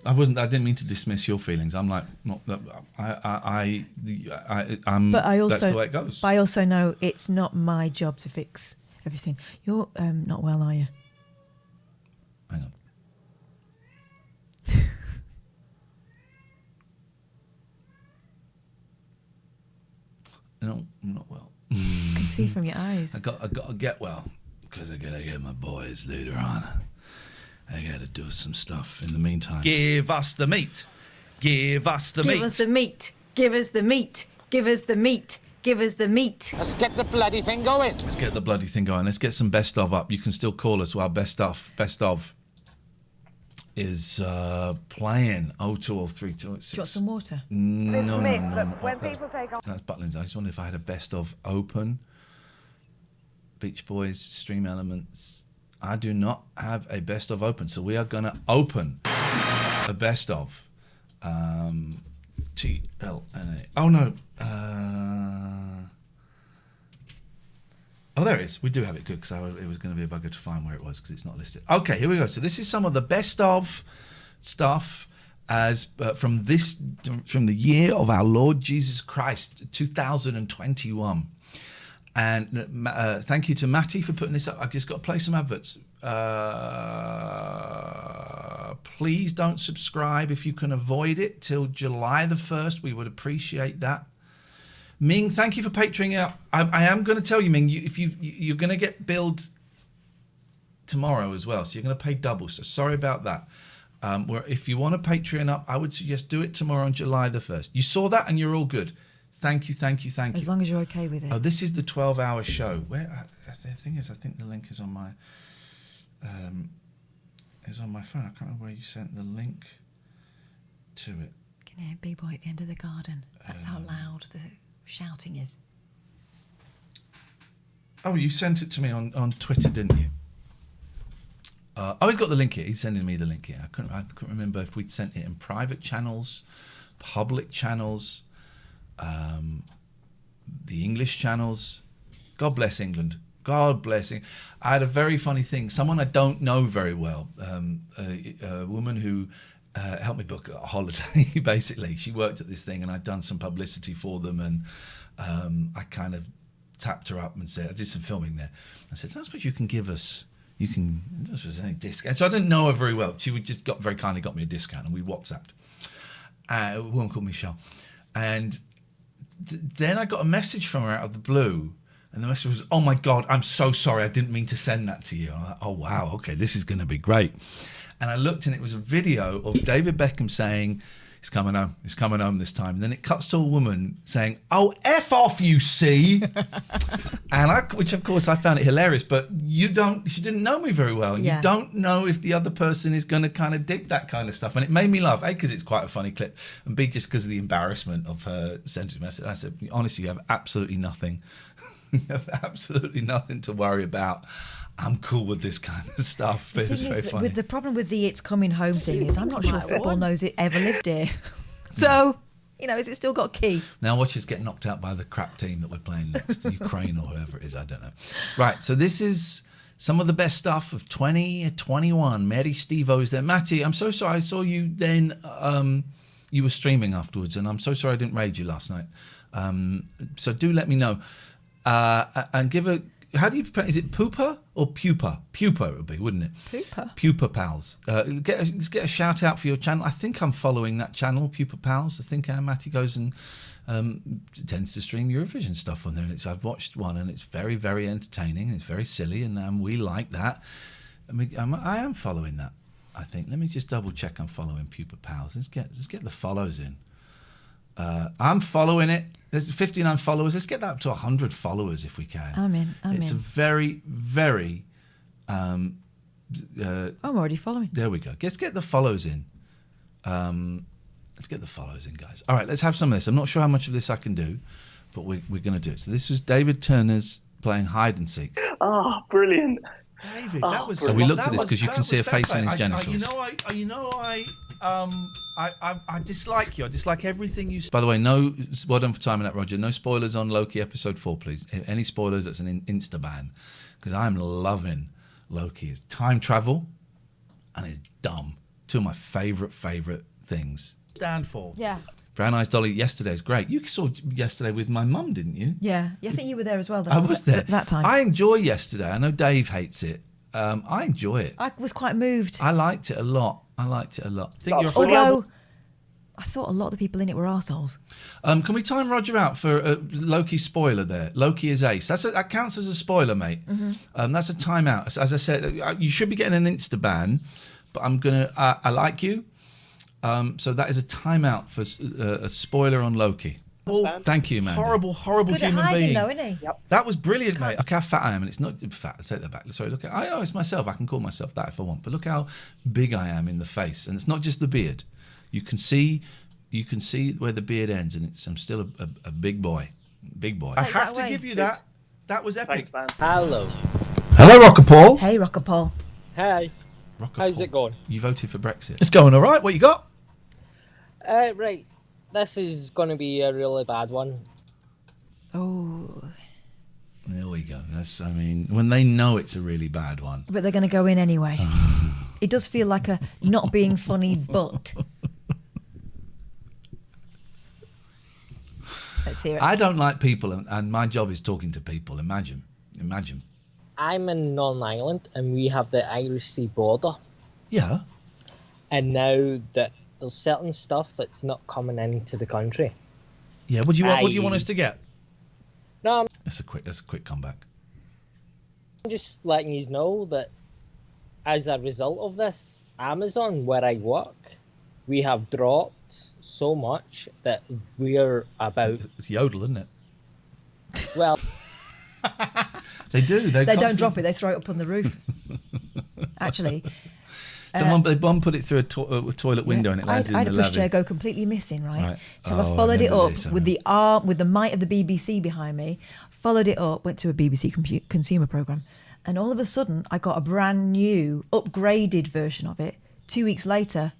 I didn't mean to dismiss your feelings. I'm like, not. I'm. But I also. That's the way it goes. But I also know it's not my job to fix everything. You're not well, are you? Hang on. No, I'm not well. I can see from your eyes. I got to get well because I got to get my boys later on. I got to do some stuff in the meantime. Give us the meat. Give us the meat. Give us the meat. Give us the meat. Give us the meat. Give us the meat. Let's get the bloody thing going. Let's get the bloody thing going. Let's get some best of up. You can still call us while best of is playing 02032. Do you want some water? No. When people take off. That's Butlins. I just wondered if I had a best of open. Beach Boys, Stream Elements. I do not have a best of open, so we are going to open a best of. TLNA. Oh no. Oh, there it is. We do have it good because it was going to be a bugger to find where it was because it's not listed. Okay, here we go. So this is some of the best of stuff as from the year of our Lord Jesus Christ, 2021. And thank you to Matty for putting this up. I've just got to play some adverts. please don't subscribe if you can avoid it till July the 1st. We would appreciate that. Ming, thank you for Patreoning up. I am going to tell you, Ming, you're going to get billed tomorrow as well, so you're going to pay double. So sorry about that. If you want to Patreon up, I would suggest do it tomorrow on July the 1st. You saw that and you're all good. Thank you. As long as you're okay with it. Oh, this is the 12-hour show. Where the thing is, I think the link is on my phone. I can't remember where you sent the link to it. Can you hear B-Boy at the end of the garden? That's how loud the shouting is. Oh, you sent it to me on Twitter, didn't you? He's got the link here. He's sending me the link here. I couldn't remember if we'd sent it in private channels, public channels, the English channels. God bless England. God bless England. I had a very funny thing. Someone I don't know very well, a woman who helped me book a holiday, basically. She worked at this thing and I'd done some publicity for them, and I kind of tapped her up and said, I did some filming there. I said, that's what you can give us. You can, if there's any discount. So I didn't know her very well. She just very kindly got me a discount, and we WhatsApped. A woman called Michelle. And then I got a message from her out of the blue. And the message was, oh my God, I'm so sorry. I didn't mean to send that to you. I'm like, oh, wow. Okay, this is going to be great. And I looked, and it was a video of David Beckham saying, he's coming home this time. And then it cuts to a woman saying, oh, F off, you see. Which of course I found it hilarious, but she didn't know me very well. And you don't know if the other person is going to kind of dig that kind of stuff. And it made me laugh, A, because it's quite a funny clip, and B, just because of the embarrassment of her sending a message. I said, honestly, you have absolutely nothing. You have absolutely nothing to worry about. I'm cool with this kind of stuff. The thing is, with the problem with the "it's coming home" thing is, I'm not sure football knows it ever lived here. So, has it still got a key? Now watch us get knocked out by the crap team that we're playing next, Ukraine or whoever it is. I don't know. Right, so this is some of the best stuff of 2021. Mary Steve-O's there. Matty, I'm so sorry. I saw you then. You were streaming afterwards, and I'm so sorry I didn't raid you last night. So do let me know. And give a... How do you... Is it Poopa or Pupa? Pupa it would be, wouldn't it? Pupa. Pupa Pals. Let's get a shout out for your channel. I think I'm following that channel, Pupa Pals. I think Matty goes and tends to stream Eurovision stuff on there. And I've watched one, and it's very, very entertaining. It's very silly, and we like that. I am following that, I think. Let me just double check I'm following Pupa Pals. Let's get the follows in. I'm following it. There's 59 followers. Let's get that up to 100 followers if we can. I'm in. It's a very, very... I'm already following. There we go. Let's get the follows in. Let's get the follows in, guys. All right, let's have some of this. I'm not sure how much of this I can do, but we're going to do it. So this was David Turner's playing hide and seek. Oh, brilliant. David, that was... So we looked at this because you can see a face in his genitals. I dislike you. I dislike everything you say. By the way, well done for timing that, Roger. No spoilers on Loki episode 4, please. Any spoilers, that's an insta ban. Because I'm loving Loki. It's time travel and it's dumb. Two of my favourite things. Stand for. Yeah. Brown Eyes Dolly yesterday is great. You saw yesterday with my mum, didn't you? Yeah. I think you were there as well. I was there. At that time. I enjoy yesterday. I know Dave hates it. I enjoy it. I was quite moved. I liked it a lot. Although I thought a lot of the people in it were arseholes. Can we time Roger out for a Loki spoiler there? Loki is ace. That counts as a spoiler, mate. Mm-hmm. That's a timeout. As I said, you should be getting an insta ban, but I like you. So that is a timeout for a spoiler on Loki. Well, thank you, man. Horrible human being. Though, isn't he? Yep. That was brilliant, mate. Look how fat I am, and it's not fat. I take that back. Sorry, look. It's myself. I can call myself that if I want. But look how big I am in the face, and it's not just the beard. You can see where the beard ends, and I'm still a big boy. Big boy. I have to give you that. That was epic. Thanks, man. Hello. Hello, Rocker Paul. Hey, Rocker Paul. Hey. Rocker How's Paul. it going? You voted for Brexit. It's going all right. What you got? Right. This is going to be a really bad one. Oh. There we go. When they know it's a really bad one. But they're going to go in anyway. It does feel like a not being funny, but... Let's hear it. I don't like people, and my job is talking to people. Imagine. I'm in Northern Ireland, and we have the Irish Sea border. Yeah. and now that there's certain stuff that's not coming into the country. Yeah, what do you want us to get? No, That's a quick comeback. I'm just letting you know that as a result of this, Amazon, where I work, we have dropped so much that we're about... It's Yodel, isn't it? Well... They do. They don't drop it, they throw it up on the roof. Actually... Someone put it through a toilet window and it landed in the I had a lavvy. pushchair go completely missing, right? So Oh, I followed it remember up this, with the might of the BBC behind me, followed it up, went to a BBC consumer programme, and all of a sudden I got a brand new, upgraded version of it. 2 weeks later,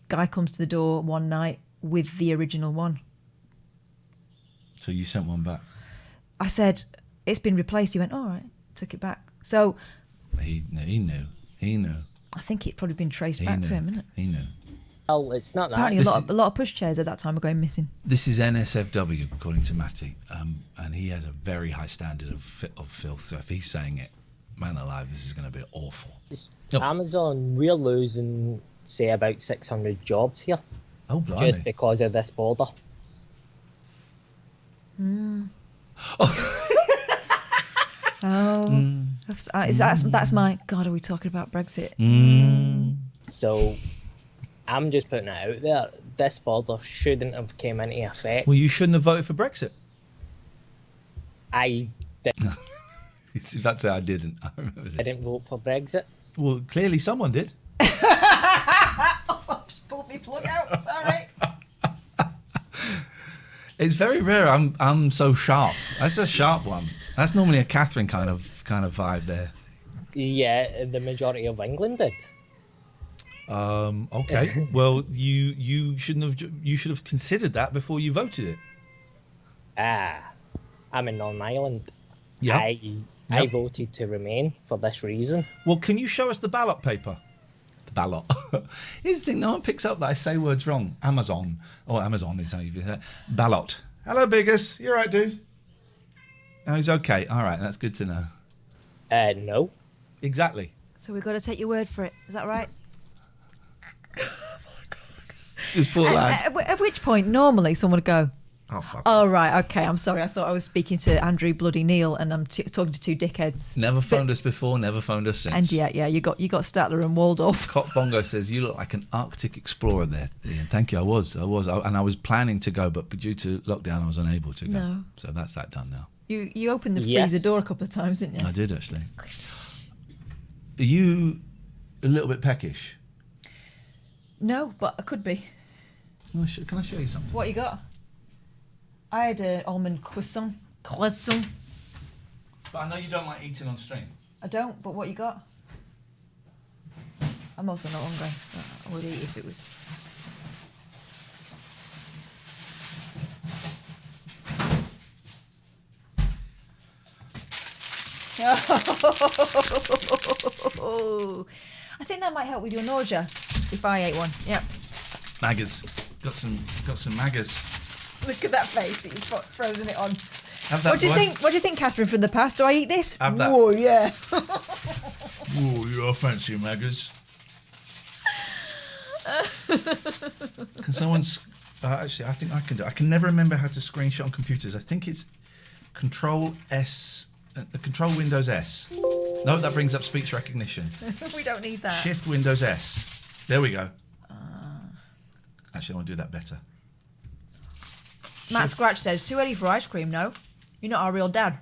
guy comes to the door one night with the original one. So you sent one back? I said, it's been replaced. He went, all right, took it back. So... He knew. I think it'd probably been traced back to him, isn't it? He knew. Well, it's not that. Apparently a lot of pushchairs at that time were going missing. This is NSFW, according to Matty, and he has a very high standard of filth. So if he's saying it, man alive, this is going to be awful. Amazon, we're losing, say, about 600 jobs here. Oh, blimey. Just because of this border. That's my... God, are we talking about Brexit? So, I'm just putting it out there. This border shouldn't have came into effect. Well, you shouldn't have voted for Brexit. I didn't. That's it, I didn't. I remember this. I didn't vote for Brexit. Well, clearly someone did. I just pulled my plug out, sorry. It's very rare. I'm so sharp. That's a sharp one. That's normally a Catherine kind of vibe there. Yeah, the majority of England did. Okay. Well, you shouldn't have. You should have considered that before you voted it. I'm in Northern Ireland. Yeah. I voted to remain for this reason. Well, can you show us the ballot paper? The ballot. Here's the thing: no one picks up that I say words wrong. Amazon is how you say it. Ballot. Hello, Biggers. You all right, dude? Oh, he's okay. All right, that's good to know. No. Exactly. So we've got to take your word for it. Is that right? This poor lad. At which point, normally, someone would go, Oh, fuck. oh, right, okay, I'm sorry. I thought I was speaking to Andrew Bloody Neil and I'm talking to two dickheads. Never phoned us before, never phoned us since. And yeah, you got Statler and Waldorf. Cop Bongo says, you look like an Arctic explorer there, Ian. Thank you, I was. And I was planning to go, but due to lockdown, I was unable to go. No. So that's that done now. You opened the freezer door a couple of times, didn't you? I did, actually. Are you a little bit peckish? No, but I could be. Can I show you something? What you got? I had an almond croissant. Croissant. But I know you don't like eating on stream. I don't, but what you got? I'm also not hungry. I would eat if it was... I think that might help with your nausea if I ate one. Yeah. Maggots. Got some maggots. Look at that face that you've frozen it on. Have that. What do you think? What do you think, Catherine, from the past? Do I eat this? Have that. Whoa, yeah. Oh, you're fancy maggots. Can someone? Actually, I think I can do. I can never remember how to screenshot on computers. I think it's Control S. Control Windows S. No, that brings up speech recognition. We don't need that. Shift Windows S. There we go. Actually, I want to do that better. Matt Scratch says, too early for ice cream, no? You're not our real dad.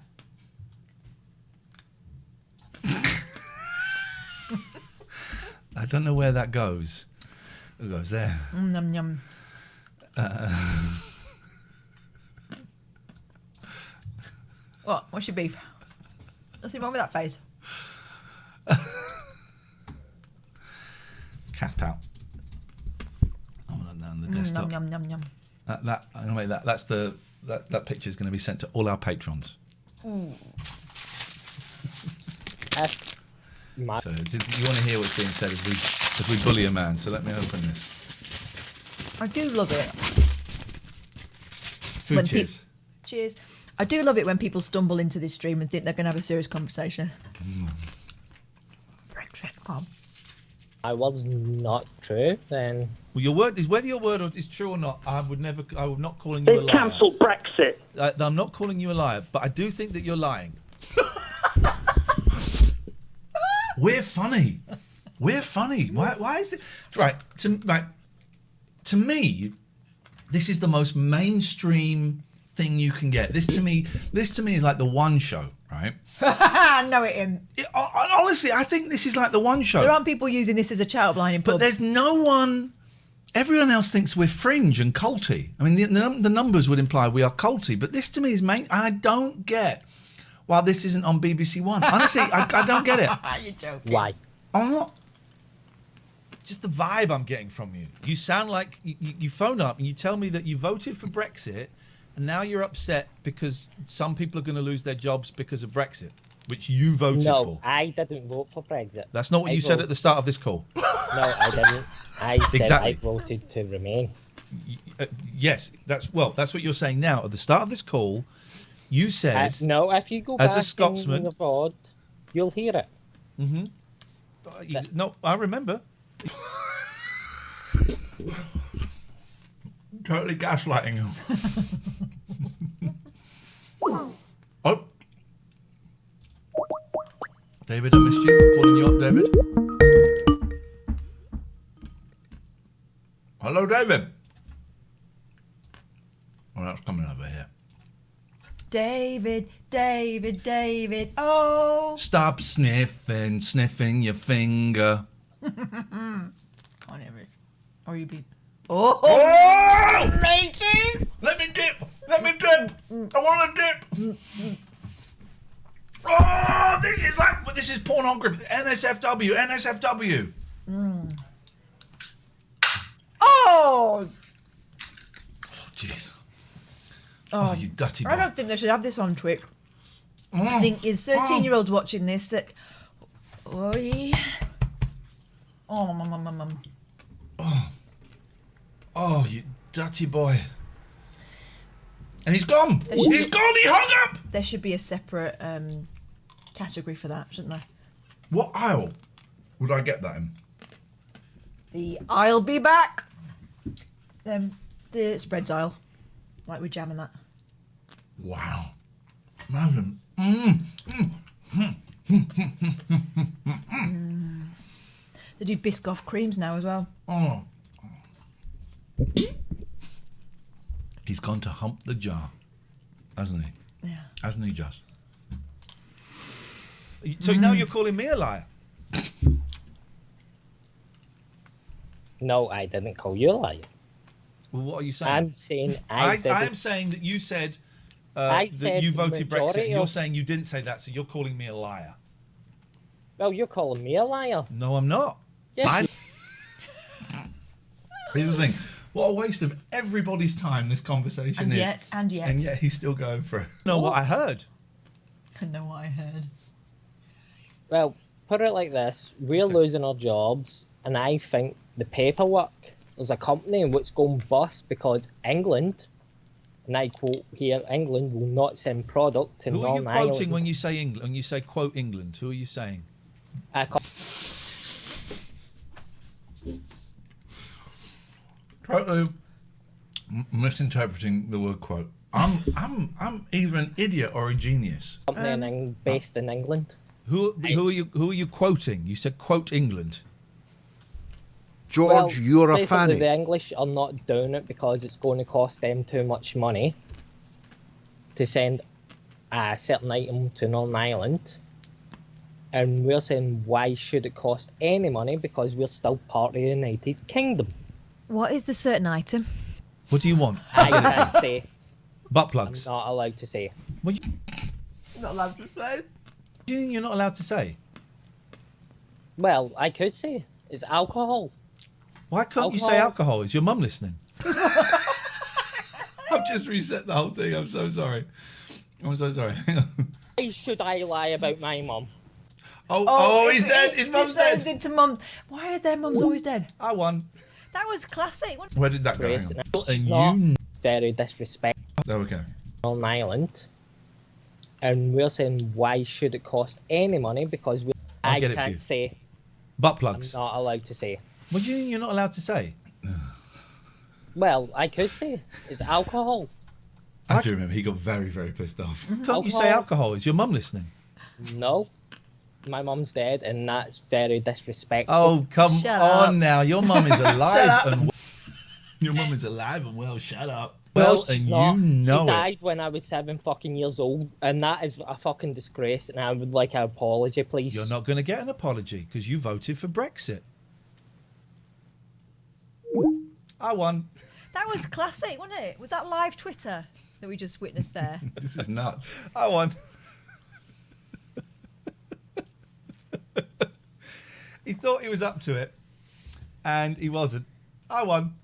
I don't know where that goes. It goes there. Yum, yum. What? What's your beef? Nothing wrong with that face. Cat pout. I want that on the desktop. Yum, yum, yum, yum. I'm gonna make that. That's the that picture is going to be sent to all our patrons. Ooh. So you want to hear what's being said as we bully a man. So let me open this. I do love it. Food cheers. Cheers. I do love it when people stumble into this stream and think they're going to have a serious conversation. Brexit, come on. I was not true, then... Well, your word is whether your word is true or not. I would not calling you a liar. They've cancelled Brexit. I'm not calling you a liar, but I do think that you're lying. We're funny. We're funny. Why is it right? To me, this is the most mainstream thing you can get. This to me is like the one show, right? No, it isn't. Honestly, I think this is like the one show. There aren't people using this as a chat-up line in pubs. But there's no one. Everyone else thinks we're fringe and culty. I mean, the numbers would imply we are culty, but this to me is main. I don't get why this isn't on BBC One. Honestly, I don't get it. You're joking. Why? I'm not. Just the vibe I'm getting from you. You sound like you phone up and you tell me that you voted for Brexit, and now you're upset because some people are going to lose their jobs because of Brexit, which you voted for. No, I didn't vote for Brexit. That's not what you said at the start of this call. No, I didn't. I said Exactly. I voted to remain. Yes, that's what you're saying now. At the start of this call, you said no. If you go as back a Scotsman, in the VOD, you'll hear it. No, I remember. Totally gaslighting him. Oh, David, I missed you. I'm calling you up, David. Hello, David. Oh, that's coming over here. David, David, David. Oh. Stop sniffing your finger. On Everest. Or you be. Oh, matey! Let me dip! I want to dip! Oh, this is pornography. NSFW. Oh! Jeez. Oh, you dirty boy. I don't think they should have this on Twitch. I think it's 13-year-olds watching this that... Oh, yeah. Oh, mum. Oh, you dirty boy. And he's gone. He's gone. He hung up. There should be a separate category for that, shouldn't there? What aisle would I get that in? The I'll be back. The spreads aisle. Like with jam and that. Wow. Imagine. They do Biscoff creams now as well. Oh. He's gone to hump the jar, hasn't he? Yeah. Hasn't he just? So now you're calling me a liar? No, I didn't call you a liar. Well, what are you saying? I'm saying I am saying that you said that you voted Brexit. You're saying you didn't say that, so you're calling me a liar. Well, you're calling me a liar. No, I'm not. Yes. Here's the thing. What a waste of everybody's time this conversation And is. yet. And yet he's still going for it. Know what I heard? I know what I heard. Well, put it like this. We're losing our jobs, and I think the paperwork, there's a company which going bust because England, and I quote here, England will not send product to Who are you Northern Ireland. quoting when you say England? When you say quote England, who are you saying? Totally misinterpreting the word quote. I'm either an idiot or a genius. Company based in England. Who are you quoting? You said quote England. George, you're a basically fanny. The English are not doing it because it's going to cost them too much money to send a certain item to Northern Ireland. And we're saying, why should it cost any money? Because we're still part of the United Kingdom. What is the certain item? What do you want? I can't say. Butt plugs. I'm not allowed to say. Well, Not allowed to say. you're not allowed to say. Well, I could say. It's alcohol. Why can't you say alcohol? Is your mum listening? I've just reset the whole thing. I'm so sorry. I'm so sorry. Hang on. Why should I lie about my mum? He's dead. His mum's dead. Into mums. Why are their mums always dead? I won. That was classic. Where did that go? Grace, Hang on. it's And not you... very disrespectful. Okay. On Ireland, and we're saying, why should it cost any money? Because I'll get it for you. can't say. Butt plugs. I'm not allowed to say. What do you mean you're not allowed to say? Well, I could say it's alcohol. I do remember he got very, very pissed off. Can't you Alcohol. say alcohol? Is your mum listening? No, my mum's dead, and that's very disrespectful. Oh, come Shut on up. now. Your mum is alive up. and your mum is alive and well. Shut up. No, Well, she's and not. you know She it. died when I was 7 fucking years old, and that is a fucking disgrace. And I would like an apology, please. You're not going to get an apology because you voted for Brexit. I won. That was classic, wasn't it? Was that live Twitter that we just witnessed there? This is nuts. I won. He thought he was up to it, and he wasn't. I won.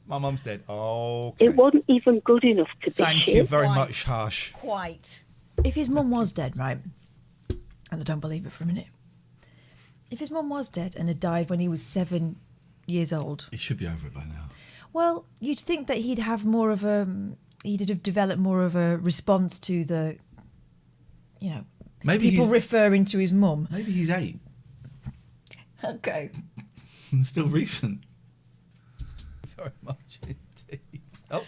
My mum's dead. Okay. It wasn't even good enough to be Thank shit. you very Quite. much, Harsh. Quite. If his mum was dead, right? And I don't believe it for a minute. If his mum was dead and had died when he was 7 years old, It should be over it by now. well, you'd think that he'd have more of a, he'd have developed more of a response to the, you know, Maybe people he's, referring to his mum. maybe he's 8. Okay. Still recent. Very much indeed. Oh,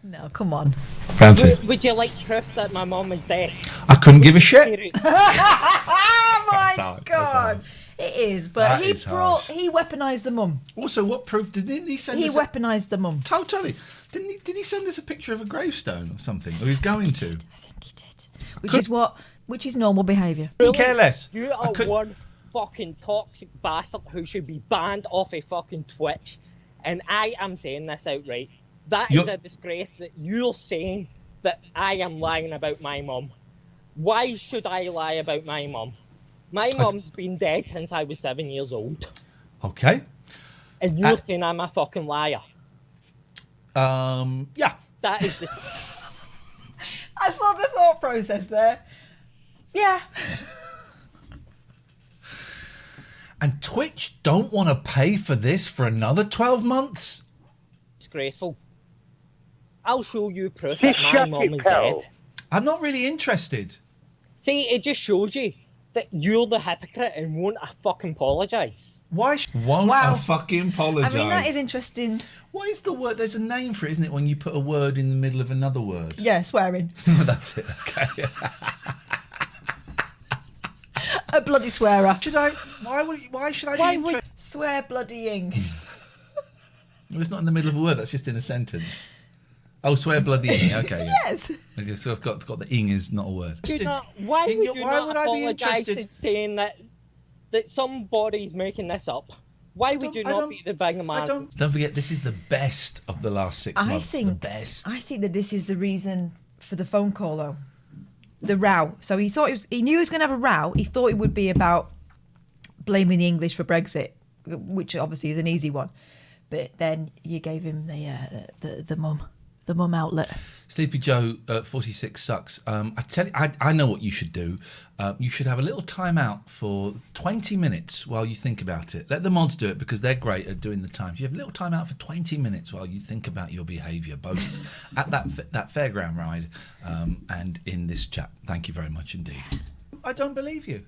No, come on. Frantic. Would you like proof that my mum is dead? I couldn't give a shit. Oh my hard, that's god. hard. It is, but That he is he weaponised the mum. Also, what proof didn't he send He us? weaponised the mum. Totally. Did he send us a picture of a gravestone or something? Or he's going to? I think he did. Which is normal behaviour. Couldn't care less. You I are could- one fucking toxic bastard who should be banned off a fucking Twitch. And I am saying this outright. That is You're- a disgrace that you're saying that I am lying about my mum. Why should I lie about my mum? My mum's been dead since I was 7 years old. Okay. And you're saying I'm a fucking liar. Yeah. That is the... I saw the thought process there. Yeah. And Twitch don't want to pay for this for another 12 months? disgraceful. I'll show you proof Just that my shut mum it, is pal. dead. I'm not really interested. See, it just shows you that you're the hypocrite and won't fucking apologise. Why won't Wow. I fucking apologise? I mean, that is interesting. What is the word? There's a name for it, isn't it, when you put a word in the middle of another word? Yeah, swearing. That's it, okay. A bloody swearer. Why should I Why be would interested? swear bloodying? Well, it's not in the middle of a word, that's just in a sentence. Oh, swear bloody ing, okay. Yeah. Yes. Okay, so I've got the ing is not a word. Why would you Why not would I be apologise interested? in saying that somebody's making this up? Why would you not be the big man? Don't forget, this is the best of the last 6 months. The best. I think that this is the reason for the phone call, though. The row. So he knew he was going to have a row. He thought it would be about blaming the English for Brexit, which obviously is an easy one. But then you gave him the mum outlet. Sleepy Joe 46 sucks. I tell you, I know what you should do. You should have a little time out for 20 minutes while you think about it. Let the mods do it because they're great at doing the times. You have a little time out for 20 minutes while you think about your behaviour, both at that fairground ride and in this chat. Thank you very much indeed. I don't believe you.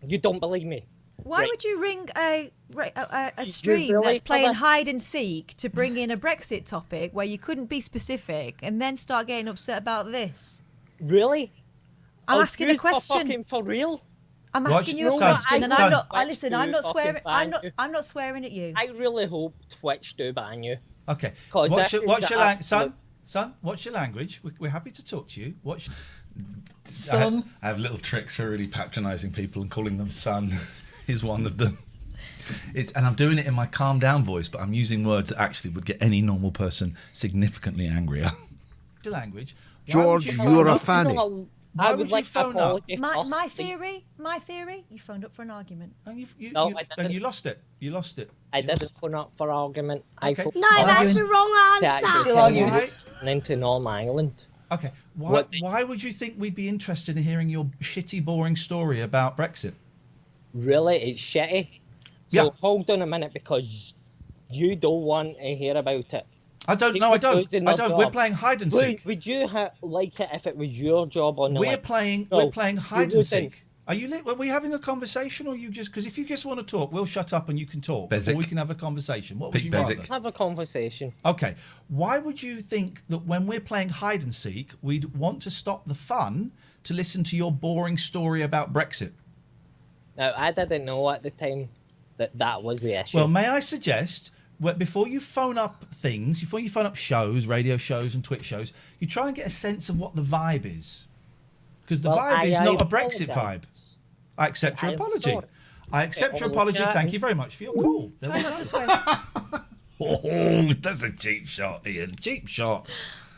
You don't believe me? Why would you ring a stream really that's playing clever. hide and seek to bring in a Brexit topic where you couldn't be specific and then start getting upset about this? Really? I'm Oh, asking a you're for question. fucking for real? I'm Watch- asking you a son, question, and son. I'm not. Twitch Listen, do I'm not fucking swearing. ban you. I'm not swearing at you. I really hope Twitch do ban you. Okay. 'Cause What's that your is the language, absolute- son? What's your language? We're happy to talk to you. Son. I have little tricks for really patronising people and calling them son is one of them. And I'm doing it in my calm down voice, but I'm using words that actually would get any normal person significantly angrier. Your language. George, you're a fanny. I Why would would like you phone to up? apology My first, please. theory. You phoned up for an argument. And No, I didn't. you lost it. You lost it. I didn't phone up for argument. Okay. No, that's the wrong answer. Still arguing. Into Northern Ireland. Okay. What- Why would you think we'd be interested in hearing your shitty, boring story about Brexit? Really, it's shitty. Yeah. So hold on a minute, because you don't want to hear about it. I don't. No, I don't. Because in I our don't. We're job- playing hide and seek. Would you like it if it was your job on the We're list? playing. No, We're playing hide you and seek. Are we having a conversation, or you just? Because if you just want to talk, we'll shut up and you can talk. Bezic. Or we can have a conversation. What would Pete you Bezic. rather? Have a conversation. Okay. Why would you think that when we're playing hide and seek, we'd want to stop the fun to listen to your boring story about Brexit? Now, I didn't know at the time that was the issue. Well, may I suggest, before you phone up things, before you phone up shows, radio shows and Twitch shows, you try and get a sense of what the vibe is. Because the vibe is not a Brexit vibe. I accept your apology. sorry. I accept your apology. Thank you very much for your call. There Try we not go. to swear Oh, that's a cheap shot, Ian. Cheap shot.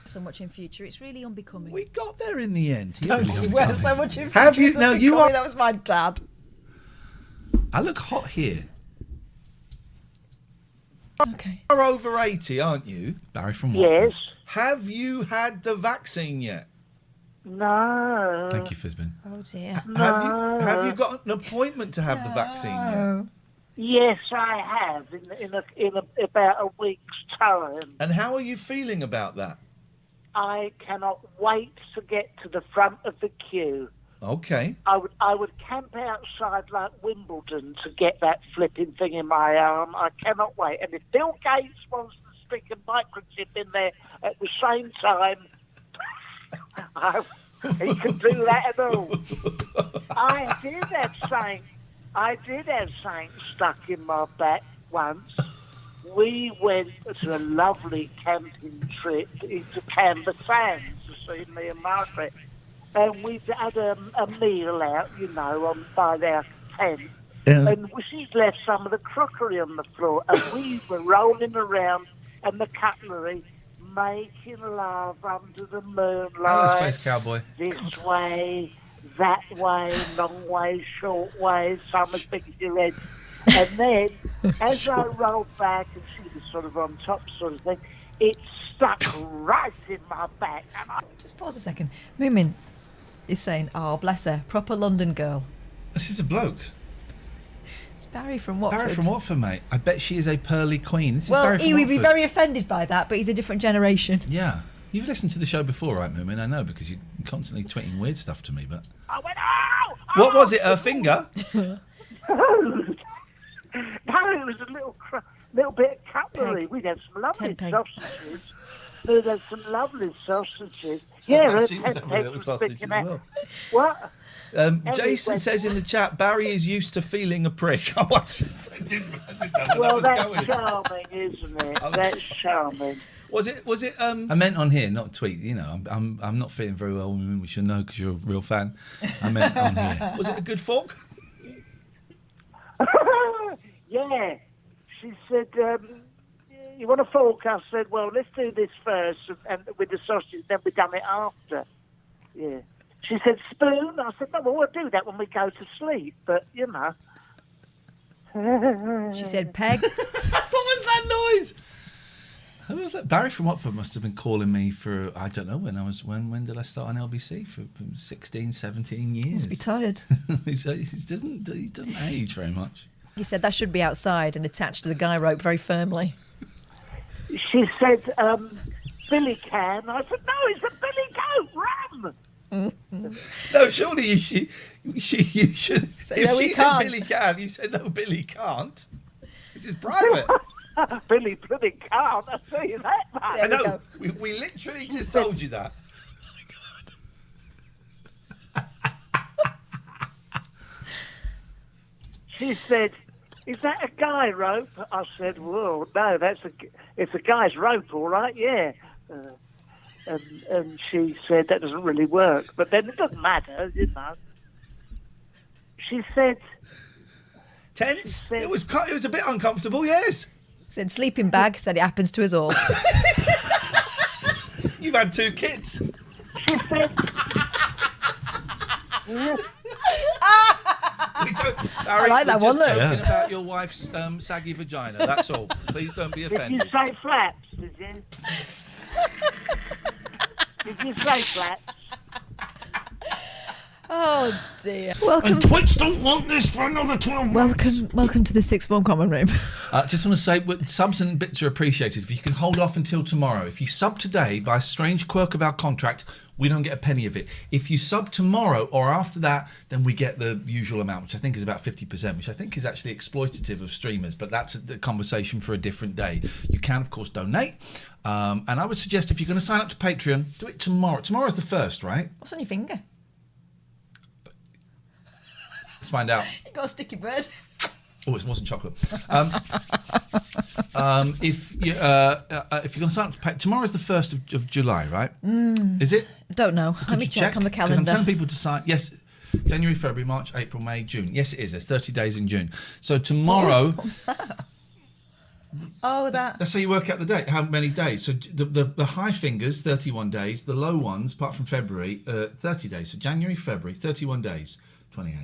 so much in future. It's really unbecoming. We got there in the end. Don't Really swear unbecoming. so much in future. Have you? It's Now you unbecoming. are. That was my dad. I look hot here. Okay. You're over 80, aren't you? Barry from Watford. Yes. Have you had the vaccine yet? No. Thank you, Fizbin. Oh dear. Have you got an appointment to have the vaccine yet? Yes, I have in about a week's time. And how are you feeling about that? I cannot wait to get to the front of the queue. Okay. I would camp outside like Wimbledon to get that flipping thing in my arm. I cannot wait. And if Bill Gates wants to stick a microchip in there at the same time, he can do that at all. I did have something stuck in my back once. We went to a lovely camping trip into Canberra Sands to see me and Margaret. And we'd had a meal out, by our tent. Yeah. And she'd left some of the crockery on the floor. And we were rolling around and the cutlery, making love under the moonlight. Hello, Space Cowboy. This way, that way, long way, short way, some as big as your head. And then, as I rolled back and she was sort of on top sort of thing, it stuck right in my back. And Just pause a second. Moomin is saying, "Oh, bless her, proper London girl." This is a bloke. It's Barry from Watford. Barry from Watford, mate. I bet she is a pearly queen. This is Well, Barry from he would be Watford. very offended by that, but he's a different generation. Yeah. You've listened to the show before, right, Moomin? I know, because you're constantly tweeting weird stuff to me, but... I went, "Ow! What was it, her finger? No, it was a little bit of cutlery. Peg. We'd had some lovely 10 peg. sausages. We'd had some lovely sausages. Sounds Yeah, like her she was 10 having a peg little was sausage sticking as out. well. What? Jason says in the chat, Barry is used to feeling a prick. Oh, I didn't know Well, that that's was going. charming, isn't it? That's charming. Was it? I meant on here, not tweet. I'm not feeling very well. We should know because you're a real fan. I meant on here. Was it a good fork? Yeah. She said, you want a fork? I said, well, let's do this first, and with the sausage, then we've done it after. Yeah. She said, spoon? I said, no, well, we'll do that when we go to sleep, but, She said, "Peg." What was that noise? Who was that? Barry from Watford must have been calling me for, I don't know, when did I start on LBC? For 16, 17 years. Must be tired. he doesn't age very much. He said that should be outside and attached to the guy rope very firmly. She said, Billy can. I said, no, it's a Billy Goat Ram. No, surely you should. Say, If no, she we said can't. Billy can, you said no, Billy can't. This is private. Billy bloody can't. I tell you that, mate. I know. We literally just told you that. She said, is that a guy rope? I said, well, no, it's a guy's rope, all right, yeah. And she said, that doesn't really work. But then it doesn't matter, She said... Tense? It was a bit uncomfortable, yes. Said sleeping bag. Said it happens to us all. You've had 2 kids. She said... I like that one, just look. joking about your wife's saggy vagina. That's all. Please don't be Did you offended. say flaps, did you? Did you say flaps? Oh dear. Welcome. And Twitch don't want this for another 12 months. Welcome to the Sixth Form Common Room. Just want to say, subs and bits are appreciated. If you can hold off until tomorrow. If you sub today, by a strange quirk of our contract, we don't get a penny of it. If you sub tomorrow or after that, then we get the usual amount, which I think is about 50%, which I think is actually exploitative of streamers, but that's a conversation for a different day. You can, of course, donate. And I would suggest if you're going to sign up to Patreon, do it tomorrow. Tomorrow's the 1st, right? What's on your finger? Let's find out. You got a sticky bird. Oh, it wasn't chocolate. If you're going to sign up to tomorrow's the 1st of July, right? Is it? Don't know. Let me check on the calendar. Because I'm telling people to sign. Yes, January, February, March, April, May, June. Yes, it is. There's 30 days in June. So tomorrow. What was that? Oh, that. That's how you work out the date. How many days? So the high fingers, 31 days. The low ones, apart from February, 30 days. So January, February, 31 days. 28.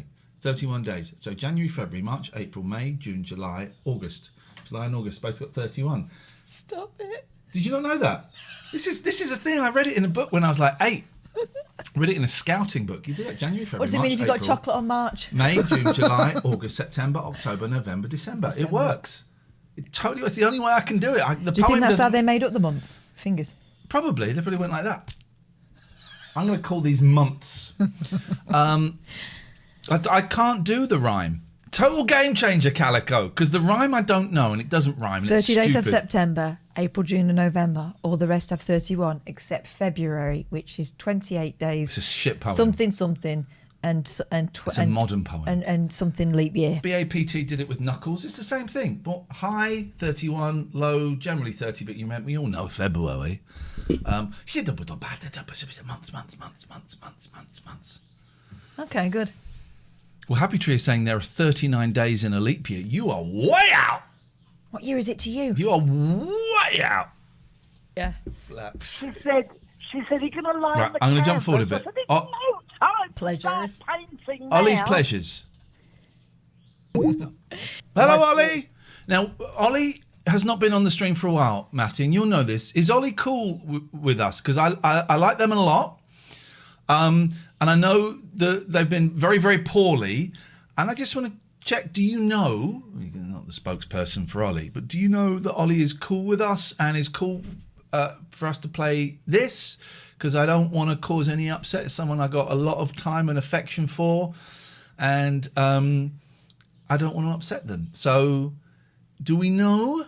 31 days. So January, February, March, April, May, June, July, August. July and August both got 31. Stop it. Did you not know that? This is a thing. I read it in a book when I was like 8. Read it in a scouting book. You do that January, February, What does it March, mean if you've April, got chocolate on March? May, June, July, August, September, October, November, December. It works. It totally. It's the only way I can do it. Do you think that's how they made up the months? Fingers. Probably. They probably went like that. I'm going to call these months. I can't do the rhyme. Total game changer, Calico, because the rhyme I don't know and it doesn't rhyme. And 30 days of stupid. September, April, June and November. All the rest have 31 except February, which is 28 days. It's a shit poem. Something It's a modern poem. And something leap year. BAPT did it with Knuckles. It's the same thing. But high 31, low generally 30. But we all know February. Months. Okay, good. Well, Happy Tree is saying there are 39 days in a leap year. You are way out. What year is it to you? You are way out. Yeah. Flaps. She said you're going to lie Right, on the I'm going to jump forward a canvas. bit. I said, it's no time to Pleasures. start painting now. Ollie's pleasures. Hello, Ollie. Now, Ollie has not been on the stream for a while, Matty, and you'll know this. Is Ollie cool with us? Because I like them a lot. And I know that they've been very, very poorly. And I just want to check, do you know, you're not the spokesperson for Ollie, but do you know that Ollie is cool with us and is cool for us to play this? Because I don't want to cause any upset. It's someone I got a lot of time and affection for. And I don't want to upset them. So, do we know?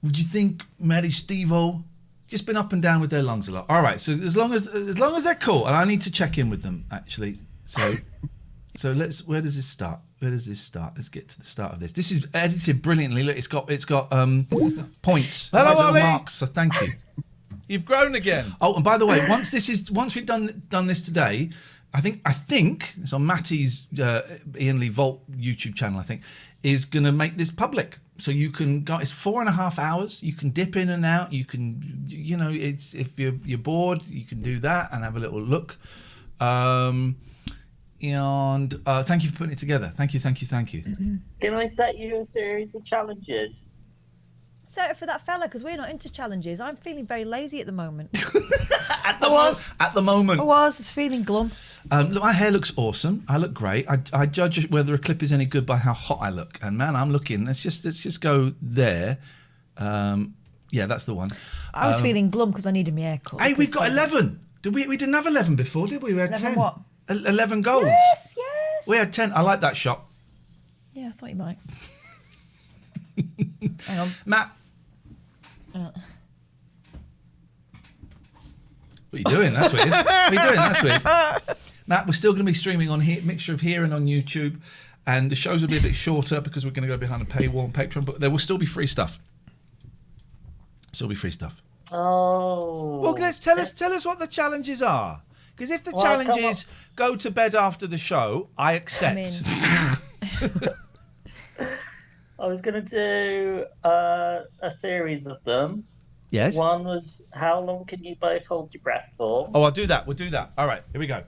Would you think Maddie Steve-O just been up and down with their lungs a lot? All right, so as long as they're cool, and I need to check in with them actually. So where does this start? Let's get to the start of this. This is edited brilliantly. Look, it's got points. Hello, little Ollie. marks. So thank you. You've grown again. Oh, and by the way, once we've done this today, I think it's on Matty's Ian Lee Vault YouTube channel. I think is going to make this public, so you can go. It's 4.5 hours. You can dip in and out. You can, it's if you're bored, you can do that and have a little look. And thank you for putting it together. Thank you. Can I set you a series of challenges? Set it for that fella, because we're not into challenges. I'm feeling very lazy at the moment. At the moment. I was feeling glum. Look, my hair looks awesome. I look great. I judge whether a clip is any good by how hot I look. And man, I'm looking. Let's just go there. Yeah, that's the one. I was feeling glum because I needed my hair cut. Hey, we've got 11. We didn't have 11 before, did we? We had 11 10. what? 11 goals. Yes. We had 10. I like that shot. Yeah, I thought you might. Hang on. Matt. What are you doing? That's weird. What are you doing? That's weird. Matt, we're still going to be streaming on here, mixture of here and on YouTube. And the shows will be a bit shorter because we're going to go behind a paywall on Patreon. But there will still be free stuff. Oh. Well, tell us what the challenges are. Because if the challenge is go to bed after the show, I accept. I was going to do a series of them. Yes. One was how long can you both hold your breath for? Oh, I'll do that. We'll do that. All right, here we go.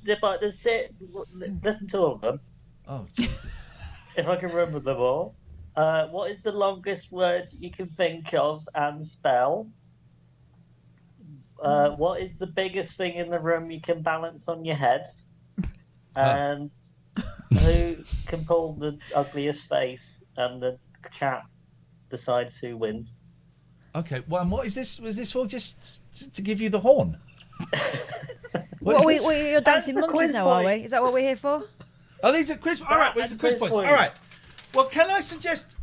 Listen to all of them. Oh, Jesus. If I can remember them all. What is the longest word you can think of and spell? What is the biggest thing in the room you can balance on your head? And who can pull the ugliest face and the chat decides who wins. Okay, well, and what is this? Was this for just to give you the horn? You're dancing monkeys now, are we? Is that what we're here for? Oh, these are quiz. All right, these are quiz points. All right. Well, can I suggest?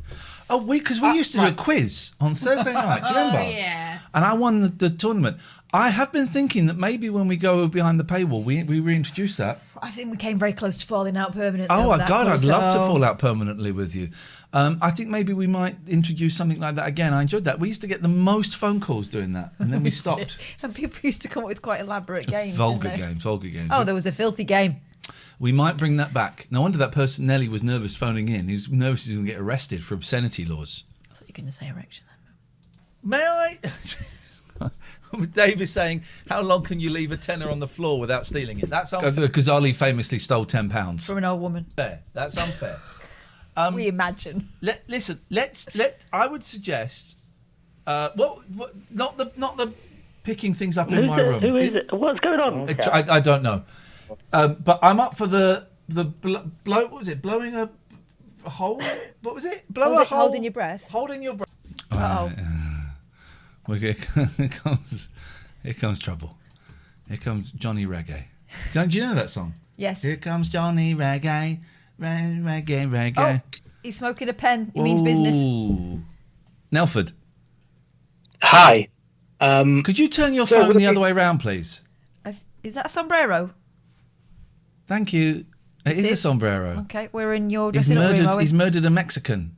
Oh, because we used to do a quiz on Thursday night. Do you remember? Oh, yeah. And I won the tournament. I have been thinking that maybe when we go behind the paywall, we reintroduce that. I think we came very close to falling out permanently. Oh, over my that God, I'd quiz, love to so- fall out permanently with you. I think maybe we might introduce something like that again. I enjoyed that. We used to get the most phone calls doing that, and then we stopped. And people used to come up with quite elaborate games. Vulgar didn't they? games. Oh, there was a filthy game. We might bring that back. No wonder that person, Nelly, was nervous phoning in. He was nervous he was going to get arrested for obscenity laws. I thought you were going to say erection. May I? Dave is saying, how long can you leave a tenner on the floor without stealing it? That's unfair. Because Ollie famously stole £10. From an old woman. Fair. That's unfair. We imagine. Listen. I would suggest. Not the picking things up in my room. Who is it? What's going on? I don't know. But I'm up for the blow. What was it? Blowing a hole? What was it? Blow a hole. Holding your breath. Holding your breath. Uh-oh. Here comes trouble. Here comes Johnny Reggae. Do you know that song? Yes. Here comes Johnny Reggae. Reggae. Oh, he's smoking a pen. He means business. Nelford. Hi. Could you turn your phone the other way around, please? Is that a sombrero? Thank you. It is a sombrero. Okay, we're in your dressing room. He's murdered a Mexican.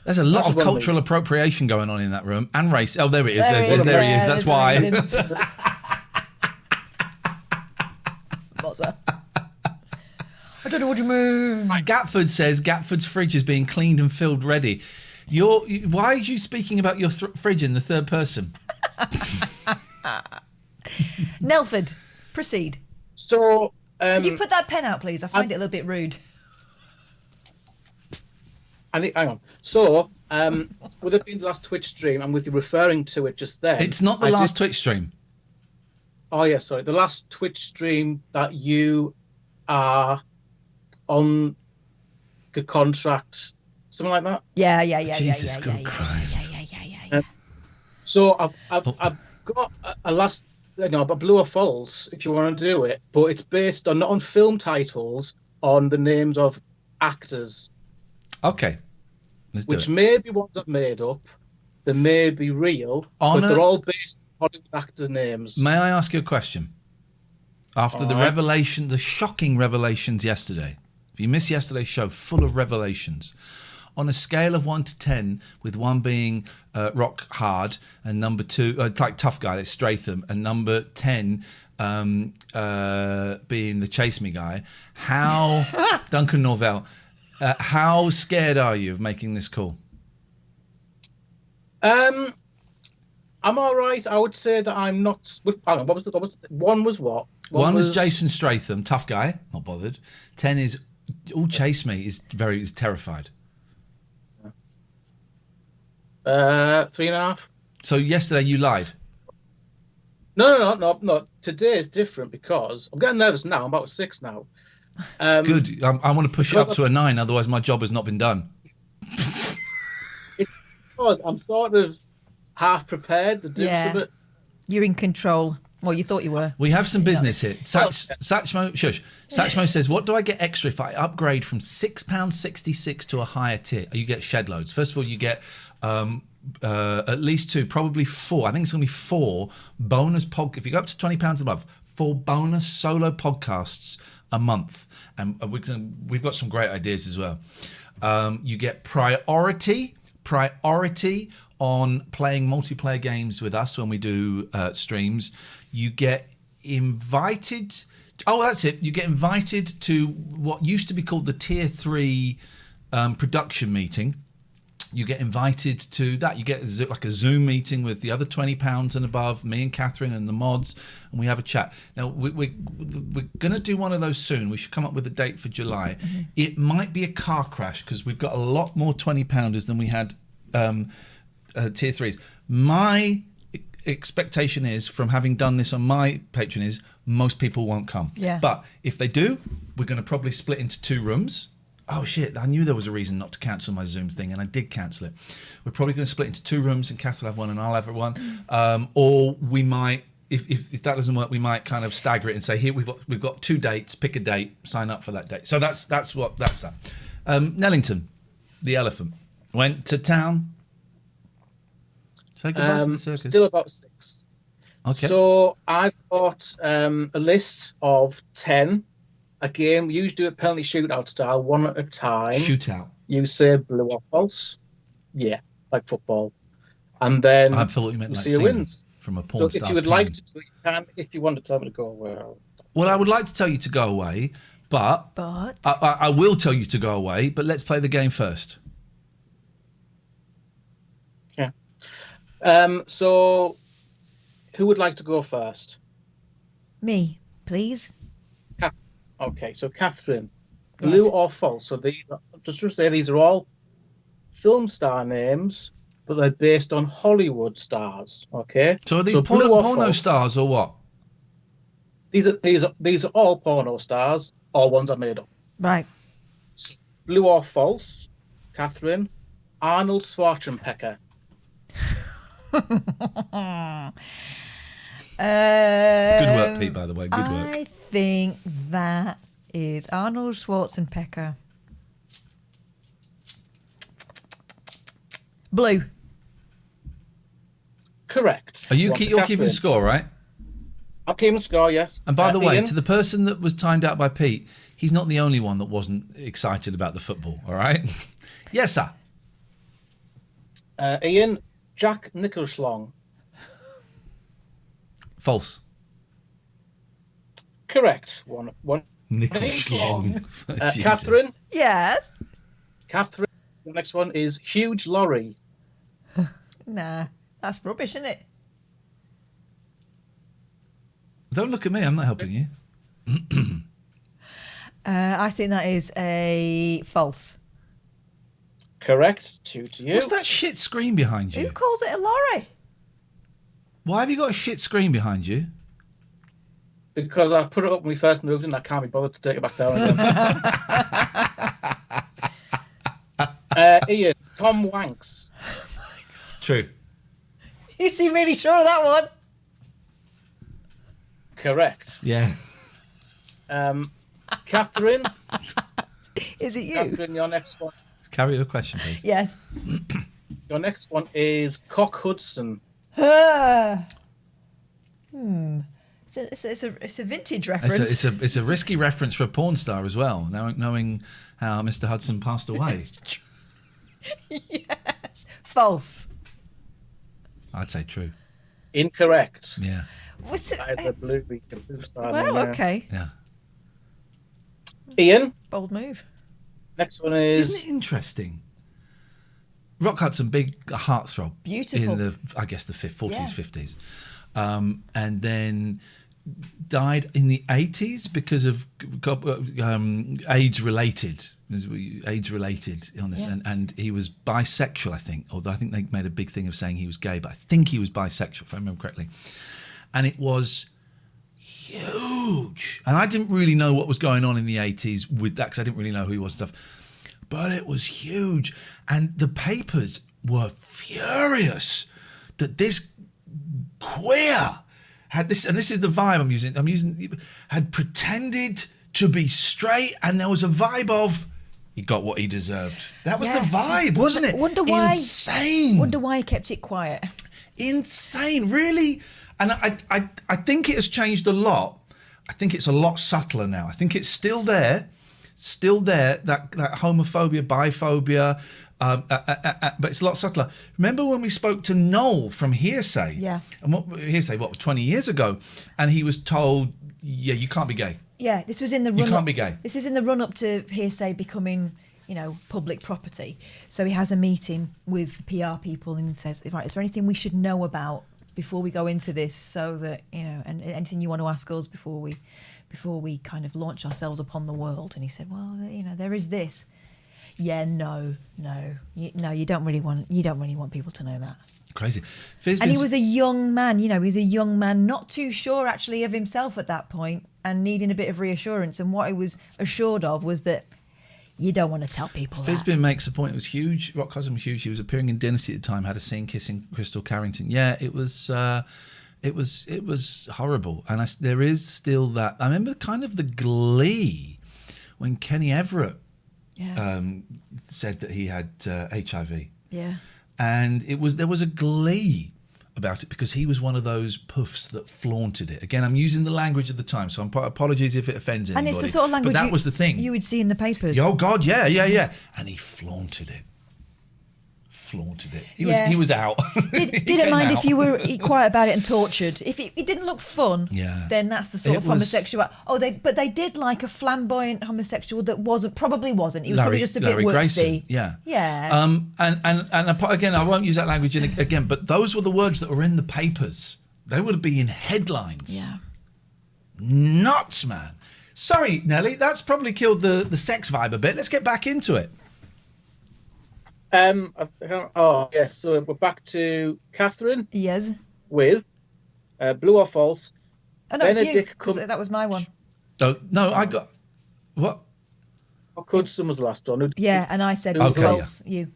There's a lot of cultural appropriation going on in that room. And race. Oh, there it is. There he is. That's why. I don't know what you mean. Gatford says Gatford's fridge is being cleaned and filled ready. Why are you speaking about your fridge in the third person? Nelford, proceed. So, can you put that pen out, please? I find it a little bit rude. Hang on. So, with it being the last Twitch stream, and with you referring to it just then... It's not the last Twitch stream. Oh, yeah, sorry. The last Twitch stream that you are on the contract, something like that? Yeah. Jesus Christ. Yeah. So, I've got a last... but Blue or False, if you want to do it, but it's based on, not on film titles, on the names of actors. Okay. Which may be ones I've made up, they may be real, but they're all based on Hollywood actors' names. May I ask you a question? After the shocking revelations yesterday, if you missed yesterday's show, full of revelations, on a scale of 1 to 10, with 1 being rock hard and number 2, like tough guy, it's Stratham, and number 10 being the chase me guy, how Duncan Norvell, how scared are you of making this call? I'm all right. I would say that I'm not. Hang on, what was one was what? One was Jason Stratham, tough guy, not bothered. 10 is chase me, is terrified. 3.5. So yesterday you lied. No. Today is different because I'm getting nervous now. I'm about 6 now. Good. I want to push it up to a 9. Otherwise, my job has not been done. It's because I'm sort of half prepared to do something. You're in control. Well, you thought you were. We have some business here. Satchmo says, what do I get extra if I upgrade from £6.66 to a higher tier? You get shed loads. First of all, you get at least 2, probably 4. I think it's going to be 4 bonus if you go up to £20 above, 4 bonus solo podcasts a month. And we've got some great ideas as well. You get priority on playing multiplayer games with us when we do streams. You get invited. Oh, that's it. You get invited to what used to be called the Tier 3 production meeting. You get invited to that. You get like a Zoom meeting with the other £20 and above, me and Catherine and the mods, and we have a chat. Now, we're going to do one of those soon. We should come up with a date for July. Mm-hmm. It might be a car crash because we've got a lot more £20-pounders than we had Tier 3s. My expectation is, from having done this on my Patreon, is most people won't come. Yeah. But if they do, we're going to probably split into 2 rooms. oh shit, I knew there was a reason not to cancel my Zoom thing, and I did cancel it. We're probably going to split into 2 rooms, and Kath will have one and I'll have one. Or we might, if that doesn't work, we might kind of stagger it and say, here, we've got 2 dates, pick a date, sign up for that date. So that's that. Nellington, the elephant, went to town. Say goodbye to the circus. Still about 6. Okay. So I've got a list of 10. Again, we usually do it penalty shootout style, one at a time. Shootout. You say blue or false. Yeah, like football. And then I thought you meant like see who wins. From a porn So star's if you would plan. like to do it, you can. If you want to tell me to go, Well, I would like to tell you to go away, but I will tell you to go away, but let's play the game first. Yeah. So who would like to go first? Me, please. Okay, so Catherine, blue or false? So these are, just to say these are all film star names, but they're based on Hollywood stars. Okay. So are these porno stars or what? These are all porno stars, or ones I made up. Right. So, blue or false? Catherine, Arnold Schwarzenegger. Good work, Pete, by the way. Good work. I think that is Arnold Schwarzenegger. Blue. Correct. You're keeping score, right? I'm keeping score, yes. And by the way, Ian? to the person that was timed out by Pete, he's not the only one that wasn't excited about the football, all right? Yes, sir. Ian, Jack Nicholson. False. Correct. One. Nicholson. Catherine. Yes. Catherine. The next one is Huge Lorry. Nah, that's rubbish, isn't it? Don't look at me. I'm not helping you. I think that is a false. Correct. 2 to you. What's that shit screen behind you? Who calls it a lorry? Why have you got a shit screen behind you? Because I put it up when we first moved and I can't be bothered to take it back down again. Ian, Tom Wanks. True. You seem really sure of that one. Correct. Yeah. Catherine. Is it you? Catherine, your next one. Carry your question, please. Yes. Your next one is Cock Hudson. It's a vintage reference. It's a risky reference for a porn star as well, knowing how Mr. Hudson passed away. Yes. False. I'd say true. Incorrect. Yeah. What's it? That is a blue star. Well, okay. Yeah. Ian. Bold move. Next one is. Isn't it interesting? Rock Hudson, big heartthrob. Beautiful. In the 40s, 50s. And then died in the 80s because of AIDS-related illness. Yeah. And he was bisexual, I think. Although I think they made a big thing of saying he was gay, but I think he was bisexual, if I remember correctly. And it was huge. And I didn't really know what was going on in the 80s with that because I didn't really know who he was and stuff. But it was huge. And the papers were furious that this queer had this, and this is the vibe I'm using, had pretended to be straight, and there was a vibe of he got what he deserved. That was the vibe, wasn't it? Wonder why. Insane. Wonder why he kept it quiet. Insane, really. And I think it has changed a lot. I think it's a lot subtler now. I think it's still there, that homophobia, biphobia, but it's a lot subtler. Remember when we spoke to Noel from Hearsay? Yeah. And what 20 years ago? And he was told, yeah, you can't be gay. Yeah, this was in the run. You can't be gay. This was in the run up to Hearsay becoming, public property. So he has a meeting with PR people and says, right, is there anything we should know about before we go into this, so that and anything you want to ask us before we kind of launch ourselves upon the world? And he said, well, there is this. Yeah, no, you don't really want people to know that. Crazy. And he was a young man, he's a young man, not too sure actually of himself at that point and needing a bit of reassurance. And what he was assured of was that, You don't want to tell people that. Fisbin makes a point. It was huge. Rock Cosm was huge. He was appearing in Dynasty at the time. Had a scene kissing Crystal Carrington. Yeah, it was horrible. And there is still that. I remember kind of the glee when Kenny Everett said that he had HIV. Yeah. And there was a glee about it because he was one of those puffs that flaunted it. Again, I'm using the language of the time, so apologies if it offends anybody. And it's the sort of language but that was the thing. You would see in the papers. Oh God, yeah. And he flaunted it. He was out. Didn't mind if you were quiet about it and tortured. If it didn't look fun, then that's the sort of homosexual. But they did like a flamboyant homosexual that probably wasn't. He was probably just a bit woodsy. Yeah. And again, I won't use that language again. But those were the words that were in the papers. They would be in headlines. Yeah. Nuts, man. Sorry, Nelly. That's probably killed the sex vibe a bit. Let's get back into it. Yes. So we're back to Catherine. Yes. With Blue or False. Oh no, it's you. That was my one. Oh no, I got what? Cudson was the last one. Yeah, and I said false. Yeah. You.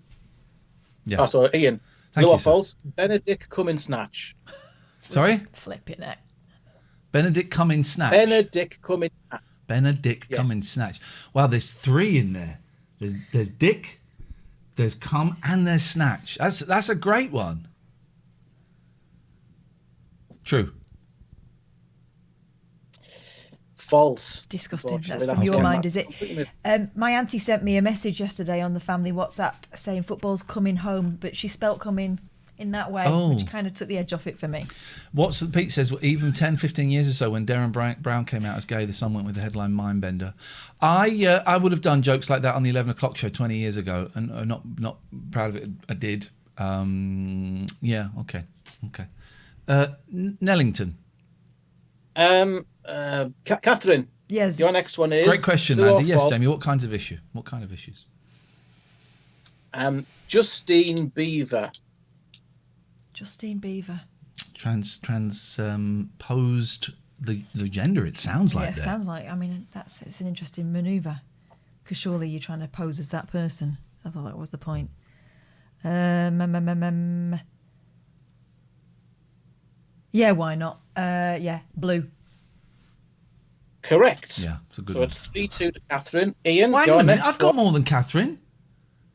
Yeah. Oh, so Ian. Thank Blue you, or False. Benedict come in snatch. Sorry. Flipping it. Benedict come in snatch. Benedict come in snatch. Benedict come in snatch. Wow, there's 3 in there. There's Dick. There's come and there's snatch. That's a great one. True. False. Disgusting. That's from your mind, is it? My auntie sent me a message yesterday on the family WhatsApp saying football's coming home, but she spelt coming in that way, which kind of took the edge off it for me. Pete says, well, even 10, 15 years or so when Darren Brown came out as gay, the Sun went with the headline Mindbender. I would have done jokes like that on the 11 o'clock show 20 years ago, and I'm not proud of it. I did. Yeah, okay. Nellington. Catherine. Yes. Your next one is... Great question, Andy. Yes, Jamie, what kind of issues? Justine Beaver. Justine Beaver. Transposed the gender, it sounds like. Yeah, it sounds like. I mean, it's an interesting manoeuvre. Because surely you're trying to pose as that person. I thought that was the point. Yeah, why not? Yeah, blue. Correct. Yeah, it's a good one. one. It's 3-2 to Catherine. Ian, wait a minute, I've got more than Catherine.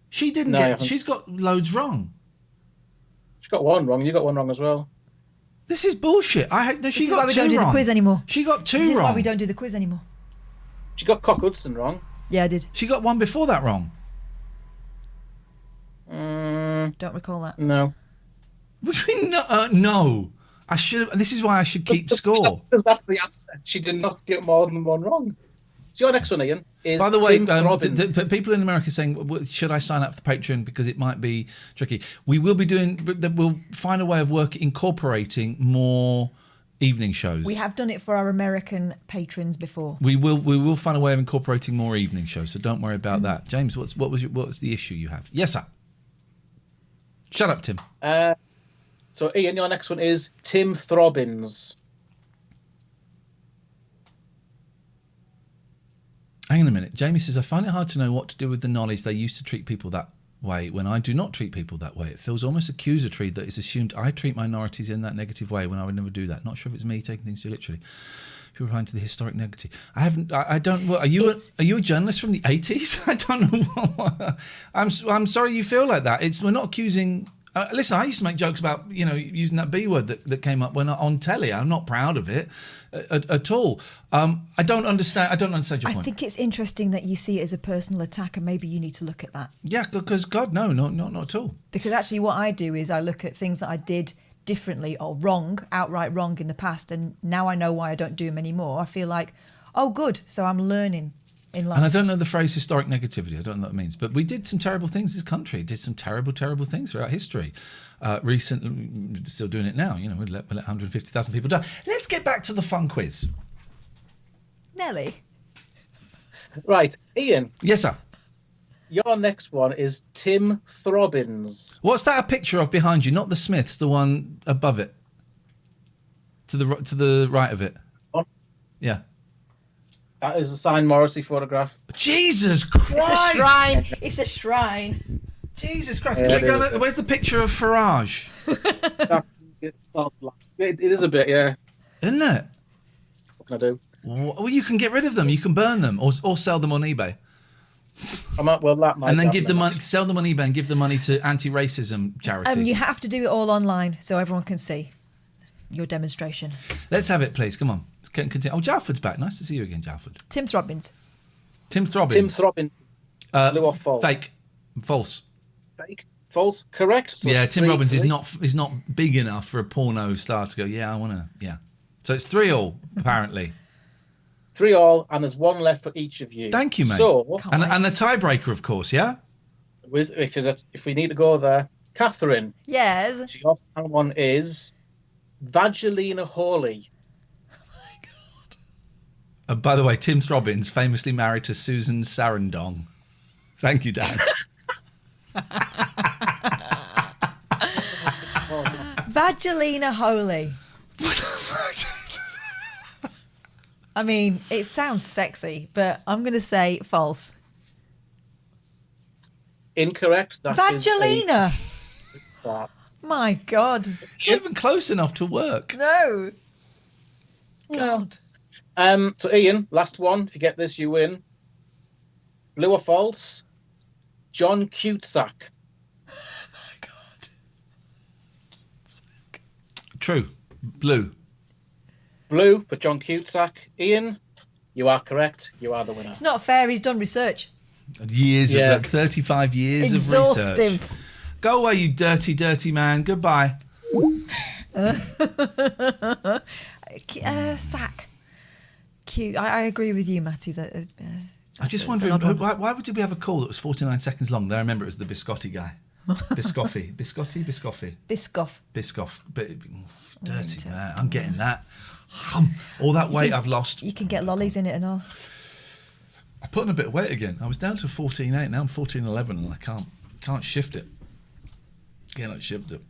She didn't get... She's got loads wrong. She got one wrong. You got one wrong as well. This is bullshit. This is why we don't do the quiz anymore. She got 2 wrong. This is why we don't do the quiz anymore. She got Cock Hudson wrong. Yeah, I did. She got one before that wrong. Don't recall that. No. Which mean no. I should. This is why I should keep score. Because that's the answer. She did not get more than one wrong. So your next one, Ian, is... By the way, people in America are saying, should I sign up for Patreon because it might be tricky? We will be doing... We'll find a way of incorporating more evening shows. We have done it for our American patrons before. We will find a way of incorporating more evening shows, so don't worry about that. James, what was the issue you have? Yes, sir. Shut up, Tim. So, Ian, your next one is Tim Throbbins. Hang on a minute. Jamie says, I find it hard to know what to do with the knowledge they used to treat people that way when I do not treat people that way. It feels almost accusatory that it's assumed I treat minorities in that negative way when I would never do that. Not sure if it's me taking things too literally. People replying to the historic negative. I don't. Are you a journalist from the 80s? I don't know. I'm sorry you feel like that. We're not accusing. Listen, I used to make jokes about using that B word that came up when on telly. I'm not proud of it at all. I don't understand your point. I think it's interesting that you see it as a personal attack, and maybe you need to look at that. Yeah, because God, no, not at all. Because actually, what I do is I look at things that I did differently or wrong, outright wrong in the past, and now I know why I don't do them anymore. I feel like, oh, good, so I'm learning. In life. And I don't know the phrase historic negativity. I don't know what it means. But we did some terrible things. This country did some terrible, terrible things throughout history. Recently, still doing it now. We let 150,000 people die. Let's get back to the fun quiz. Nelly. Right. Ian. Yes, sir. Your next one is Tim Throbbins. What's that a picture of behind you? Not the Smiths, the one above it. To the right of it. On? Yeah. That is a signed Morrissey photograph. Jesus Christ! It's a shrine. It's a shrine. Jesus Christ! Yeah, Where's the picture of Farage? It is a bit, yeah. Isn't it? What can I do? Well, you can get rid of them. You can burn them or sell them on eBay. And then give the money, sell them on eBay, and give the money to anti-racism charity. You have to do it all online so everyone can see your demonstration. Let's have it, please. Come on. Let's continue. Oh, Jalford's back. Nice to see you again, Jalford. Tim Throbbins. Tim Throbbins. Blue or false? Fake. False. Fake. False. Correct. So yeah, Tim Robbins is not big enough for a porno star to go. Yeah, I want to. Yeah. So it's 3-3 apparently. 3-3, and there's one left for each of you. Thank you, mate. So, and a tiebreaker, of course, yeah? If we need to go there, Catherine. Yes. Your final one is Vagelina Hawley. Oh, my God. By the way, Tim Throbbins, famously married to Susan Sarandon. Thank you, Dan. Vagelina Hawley. I mean, it sounds sexy, but I'm going to say false. Incorrect. Vagelina. My God. It's not even close enough to work. No. God. So Ian, last one. If you get this, you win. Blue or false? John Cusack. Oh my God. True. Blue. Blue for John Cusack. Ian, you are correct. You are the winner. It's not fair. He's done research. Years of 35 years Exhaustive. of research. Go away, you dirty, dirty man. Goodbye. Sack. Cute. I agree with you, Matty. That I'm just wondering, why did we have a call that was 49 seconds long? Then I remember it was the Biscotti guy. Biscotti. Biscoff. Dirty man. I'm getting that. All that weight I've lost. You can get lollies in it and all. I put on a bit of weight again. I was down to 14.8. Now I'm 14.11 and I can't shift it. Can't shift it.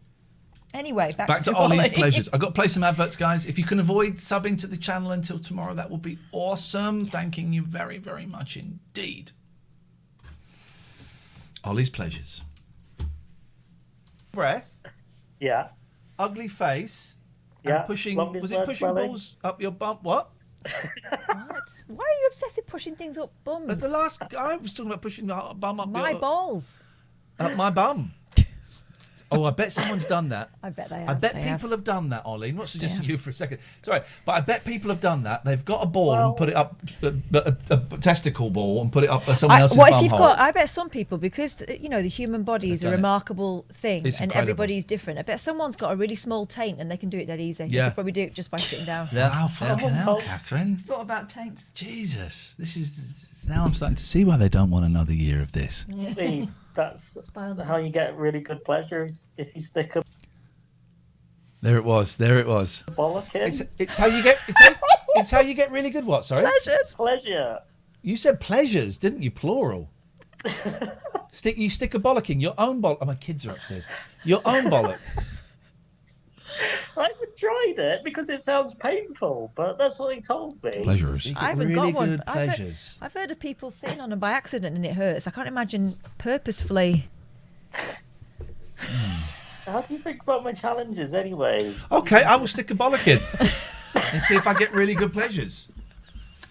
Anyway, back to Ollie's pleasures. I've got to play some adverts, guys. If you can avoid subbing to the channel until tomorrow, that will be awesome. Yes. Thanking you very, very much indeed. Ollie's pleasures. Breath. Yeah. Ugly face. Yeah. And pushing. Was it pushing balls up your bum? What? What? Why are you obsessed with pushing things up bums? But the last guy was talking about pushing the bum up my balls. Up my bum. Oh, I bet someone's done that. I bet they have. I bet people have done that, Ollie. I'm not suggesting you for a second. Sorry, but I bet people have done that. They've got a ball and put it up, a testicle ball and put it up someone else's bum hole. I bet some people, because the human body is a remarkable thing, and everybody's different. I bet someone's got a really small taint and they can do it dead easy. Yeah. They could probably do it just by sitting down. Yeah, how fucking hell, Catherine. Thought about taints. Jesus, this is now I'm starting to see why they don't want another year of this. Yeah. That's how you get really good pleasures, if you stick a There it was. bollock in. It's how you get. It's how you get really good. What? Sorry. Pleasure. You said pleasures, didn't you? Plural. You stick a bollock in your own bollock. Oh, my kids are upstairs. Your own bollock. I haven't tried it because it sounds painful, but that's what he told me. Pleasures. I haven't really got one. Good pleasures. I've heard of people sitting on them by accident and it hurts. I can't imagine purposefully. How do you think about my challenges anyway? Okay, I will stick a bollock in and see if I get really good pleasures.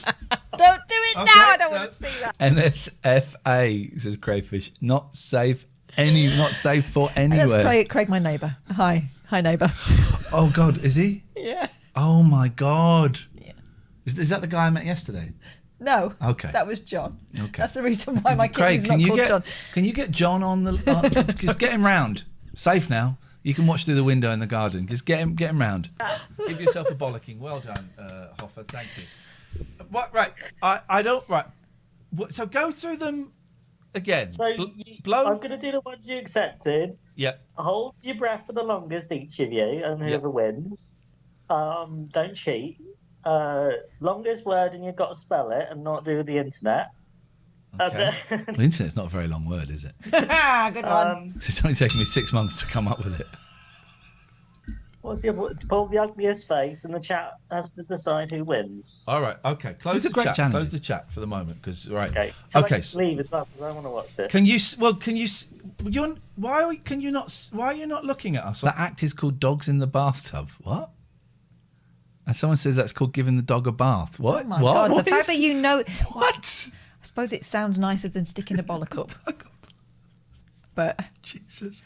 Don't do it now. I don't want to see that. NSFA says crayfish. Not safe for anywhere. That's Craig, my neighbour. Hi, neighbour. Oh God, is he? Yeah. Oh my God. Yeah. Is that the guy I met yesterday? No. Okay. That was John. Okay. That's the reason why my Craig, kid is not called John. Can you get John on the? Just get him round. Safe now. You can watch through the window in the garden. Just get him round. Give yourself a bollocking. Well done, Hoffa. Thank you. Right. I don't. Right. So go through them again. So I'm going to do the ones you accepted. Yeah. Hold your breath for the longest, each of you, and whoever wins. Don't cheat. Longest word, and you've got to spell it and not do the internet. Okay. The internet's not a very long word, is it? Good one. It's only taken me 6 months to come up with it. What's the other? Pull the ugliest face, and the chat has to decide who wins. All right, okay. Close the chat. Close the chat for the moment, because right. Okay. Okay. Leave as well because I want to watch it. Can you? Well, can you? Can you not? Why are you not looking at us? That act is called Dogs in the Bathtub. What? And someone says that's called giving the dog a bath. What? Oh my what? God! What The fact that you know what? I suppose it sounds nicer than sticking a bollock up. But Jesus.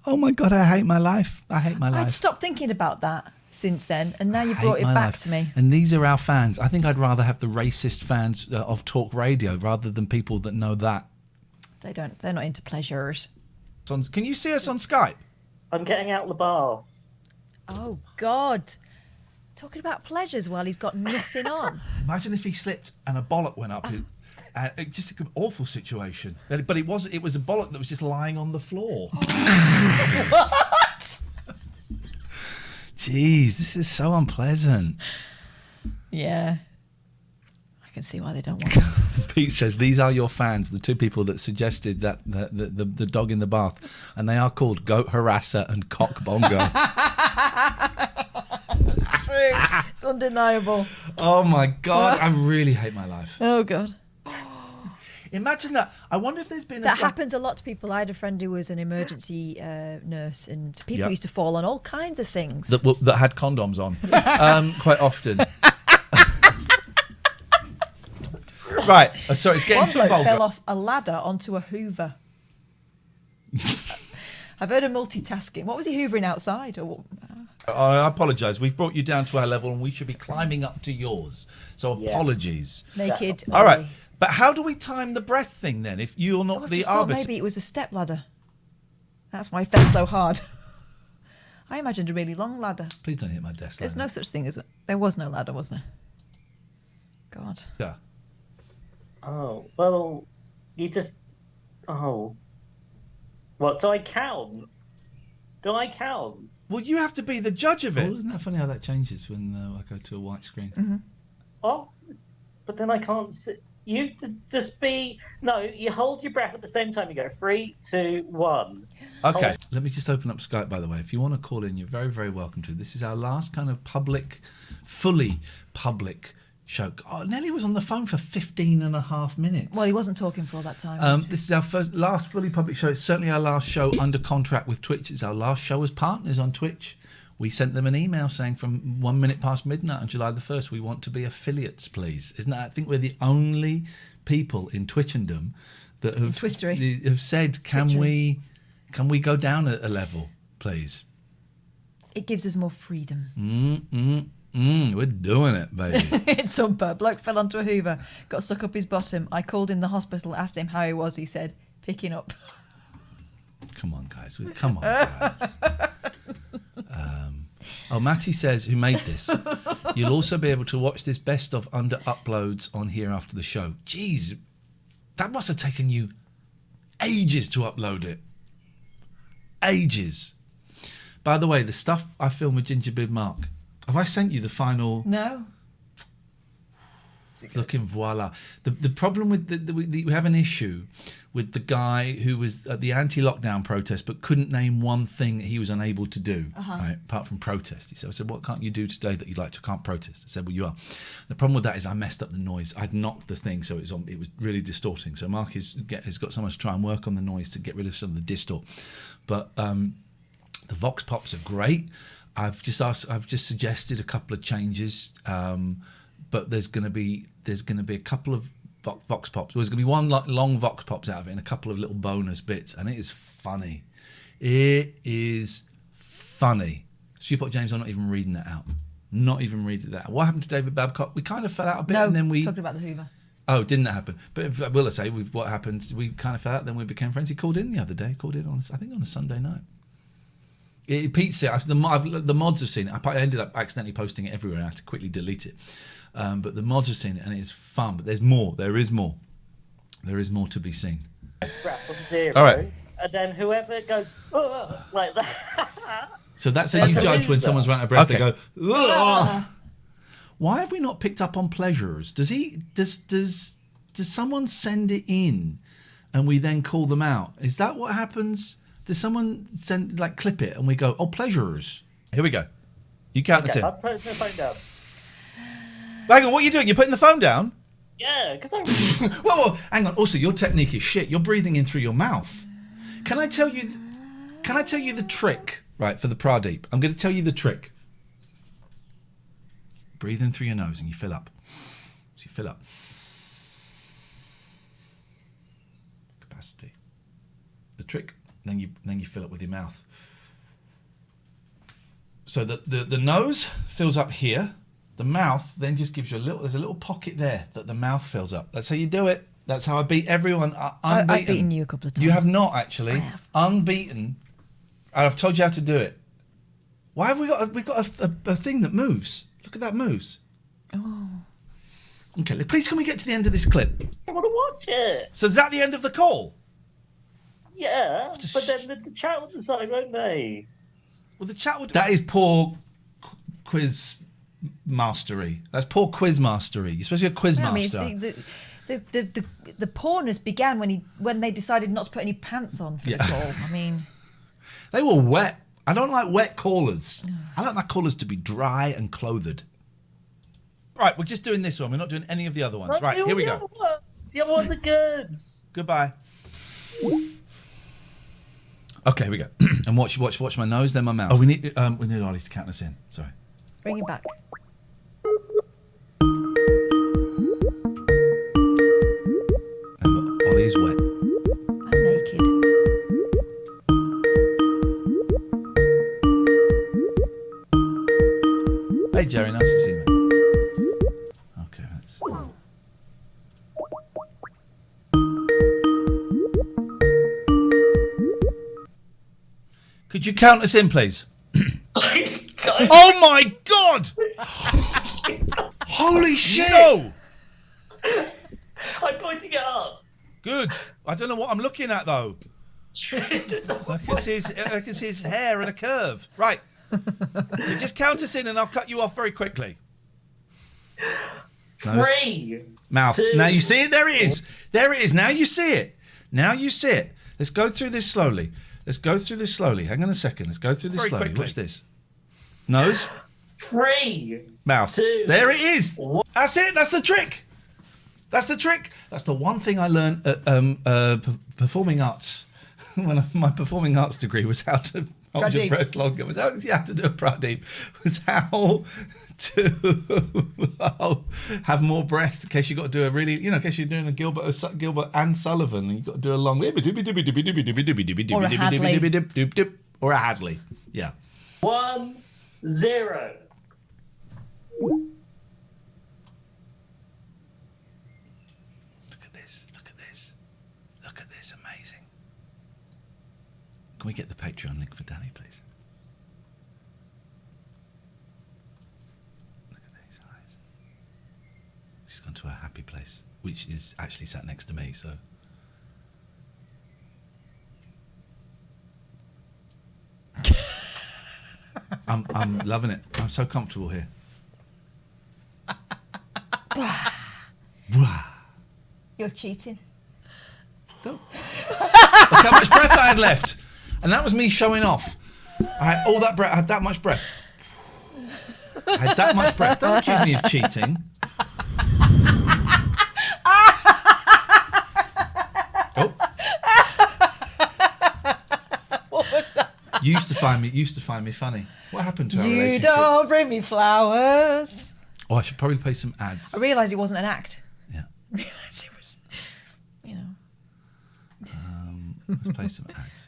Oh my God! I hate my life. I hate my life. I'd stopped thinking about that since then, and now you brought it back to me. And these are our fans. I think I'd rather have the racist fans of talk radio rather than people that know that. They don't. They're not into pleasures. Can you see us on Skype? I'm getting out the bar. Oh God! Talking about pleasures while he's got nothing on. Imagine if he slipped and a bollock went up. Just an awful situation. But it was a bollock that was just lying on the floor. What? Jeez, this is so unpleasant. Yeah. I can see why they don't want this. Pete says, these are your fans, the two people that suggested that the dog in the bath. And they are called Goat Harasser and Cock Bongo. That's true. It's undeniable. Oh my God, I really hate my life. Oh God. Imagine that. I wonder if there's been that happens a lot to people. I had a friend who was an emergency nurse, and people used to fall on all kinds of things that had condoms on. Quite often. Right. Oh, sorry, it's getting One too bloke vulgar. fell off a ladder onto a Hoover. I've heard of multitasking. What was he hoovering outside? Or I apologise. We've brought you down to our level, and we should be climbing up to yours. So apologies. naked? All right. But how do we time the breath thing then? If you're not I the just thought arbiter, maybe it was a step ladder. That's why he fell so hard. I imagined a really long ladder. Please don't hit my desk. There's no such thing as it. There was no ladder, was there? God. Yeah. Oh well, you just. Oh. What? So I count? Do I count? Well, you have to be the judge of it. Isn't that funny how that changes when I go to a white screen? Mm-hmm. Oh, but then I can't see. You just be no. You hold your breath at the same time. You go 3, 2, 1. Okay. Let me just open up Skype. By the way, if you want to call in, you're very, very welcome to. This is our last kind of fully public show. Oh, Nelly was on the phone for 15.5 minutes. Well, he wasn't talking for all that time. This is our last fully public show. It's certainly our last show under contract with Twitch. It's our last show as partners on Twitch. We sent them an email saying from 1 minute past midnight on July the 1st, we want to be affiliates, please. Isn't that? I think we're the only people in Twitchendom that have said, can we go down a level, please? It gives us more freedom. We're doing it, baby. It's Humper. Bloke fell onto a Hoover, got stuck up his bottom. I called in the hospital, asked him how he was. He said, picking up. Come on, guys. Come on, guys. Matty says, who made this, you'll also be able to watch this best of under uploads on here after the show. Jeez, that must have taken you ages to upload it. Ages. By the way, the stuff I filmed with Gingerbread Mark, have I sent you the final? No. Looking voila. The problem with we have an issue with the guy who was at the anti-lockdown protest but couldn't name one thing that he was unable to do, right, apart from protest. He said, I said, what can't you do today that you'd like to? Can't protest. I said, well, you are. The problem with that is I messed up the noise. I'd knocked the thing, so it was really distorting. So Mark has got someone to try and work on the noise to get rid of some of the distort. But the Vox Pops are great. I've just suggested a couple of changes. But there's going to be a couple of Vox Pops. There's going to be one long Vox Pops out of it and a couple of little bonus bits, and it is funny. It is funny. Stewpot James, I'm not even reading that out. Not even reading that out. What happened to David Babcock? We kind of fell out a bit, and then we talking about the Hoover. Oh, didn't that happen? But will I say what happened? We kind of fell out. Then we became friends. He called in the other day. Called in on a Sunday night. Pete said the mods have seen it. I ended up accidentally posting it everywhere. I had to quickly delete it. But the mods have seen it, and it's fun. But there's more. There is more. There is more to be seen. All right. And then whoever goes like that. So that's how you judge when someone's running out of breath. Okay. They go. Ugh. Why have we not picked up on pleasurers? Does someone send it in, and we then call them out? Is that what happens? Does someone clip it and we go, oh, pleasurers? Here we go. You count us in. I'm putting the phone down. Hang on, what are you doing? You're putting the phone down? Yeah, because I'm. Whoa, hang on. Also, your technique is shit. You're breathing in through your mouth. Can I tell you the trick, right, for the Pradeep? I'm going to tell you the trick. Breathe in through your nose and you fill up. So you fill up. Capacity. The trick, then you fill up with your mouth. So the nose fills up here. The mouth then just gives you there's a little pocket there that the mouth fills up. That's how you do it. That's how I beat everyone. Unbeaten. I've beaten you a couple of times. You have not, actually. I have. Unbeaten. And I've told you how to do it. Why have we've got a thing that moves? Look at that moves. Oh. Okay, please can we get to the end of this clip? I want to watch it. So is that the end of the call? Yeah, but then the chat will decide, won't they? Well, the chat would... That is poor quiz mastery. That's poor quiz mastery. You're supposed to be a quiz master. I mean, see, the poorness began when they decided not to put any pants on for the call. I mean... They were wet. I don't like wet callers. I like my callers to be dry and clothed. Right, we're just doing this one. We're not doing any of the other ones. Right, here we go. The other ones are good. Goodbye. Okay, here we go. And watch my nose, then my mouth. Oh, we need Ollie to count us in. Sorry. Bring it back. And Ollie is wet. I'm naked. Hey Jerry, nice to see you. Okay, let's. Could you count us in, please? Oh my God! Holy shit! No! I'm going to get up. Good. I don't know what I'm looking at though. I can see his hair and a curve. Right. So just count us in and I'll cut you off very quickly. Nose. 3. Mouth. 2. Now you see it? There it is. There it is. Now you see it. Now you see it. Let's go through this slowly. Hang on a second. Let's go through this Very slowly. quickly. Watch this. Nose. 3. Mouth. 2. There it is. That's it. That's the trick. That's the trick. That's the one thing I learned at performing arts. When my performing arts degree was how to hold your breath longer. Was how to do a Pradeep. Was how to have more breath in case you got to do a really, in case you're doing a Gilbert and Sullivan and you've got to do a long or a Hadley. Yeah. 1, 0. Look at this, amazing. Can we get the Patreon link for Danny, please? Look at these eyes. She's gone to a happy place, which is actually sat next to me, so. I'm loving it. I'm so comfortable here. You're cheating. Look how much breath I had left. And that was me showing off. I had all that breath. I had that much breath. Don't accuse me of cheating. Oh. What was that? You used to find me funny. What happened to our relationship? You don't bring me flowers. Oh, I should probably play some ads. I realised it wasn't an act. Yeah. I realised it was, Let's play some ads.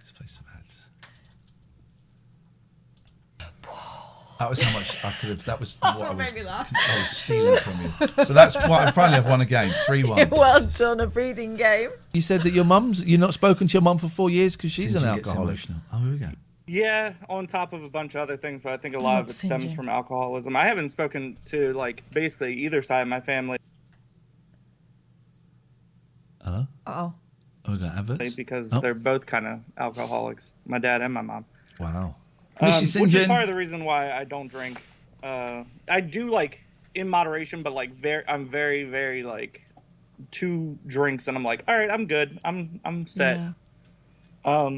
That was how much I could have. That was That's what what made me laugh. I was stealing from you. So that's why I finally have won a game. 3-1. Well done, a breathing game. You said that you're not spoken to your mum for 4 years because she's St. an John gets alcoholic. emotional. Oh, here we go. Yeah, on top of a bunch of other things, but I think a lot of it stems St. John. from alcoholism. I haven't spoken to basically either side of my family. Hello? Oh. Oh, we got adverts? Because they're both kind of alcoholics, my dad and my mom. Wow. Which is part of the reason why I don't drink. I do in moderation, but I'm very, very 2 drinks and I'm like, all right, I'm good. I'm set. Yeah.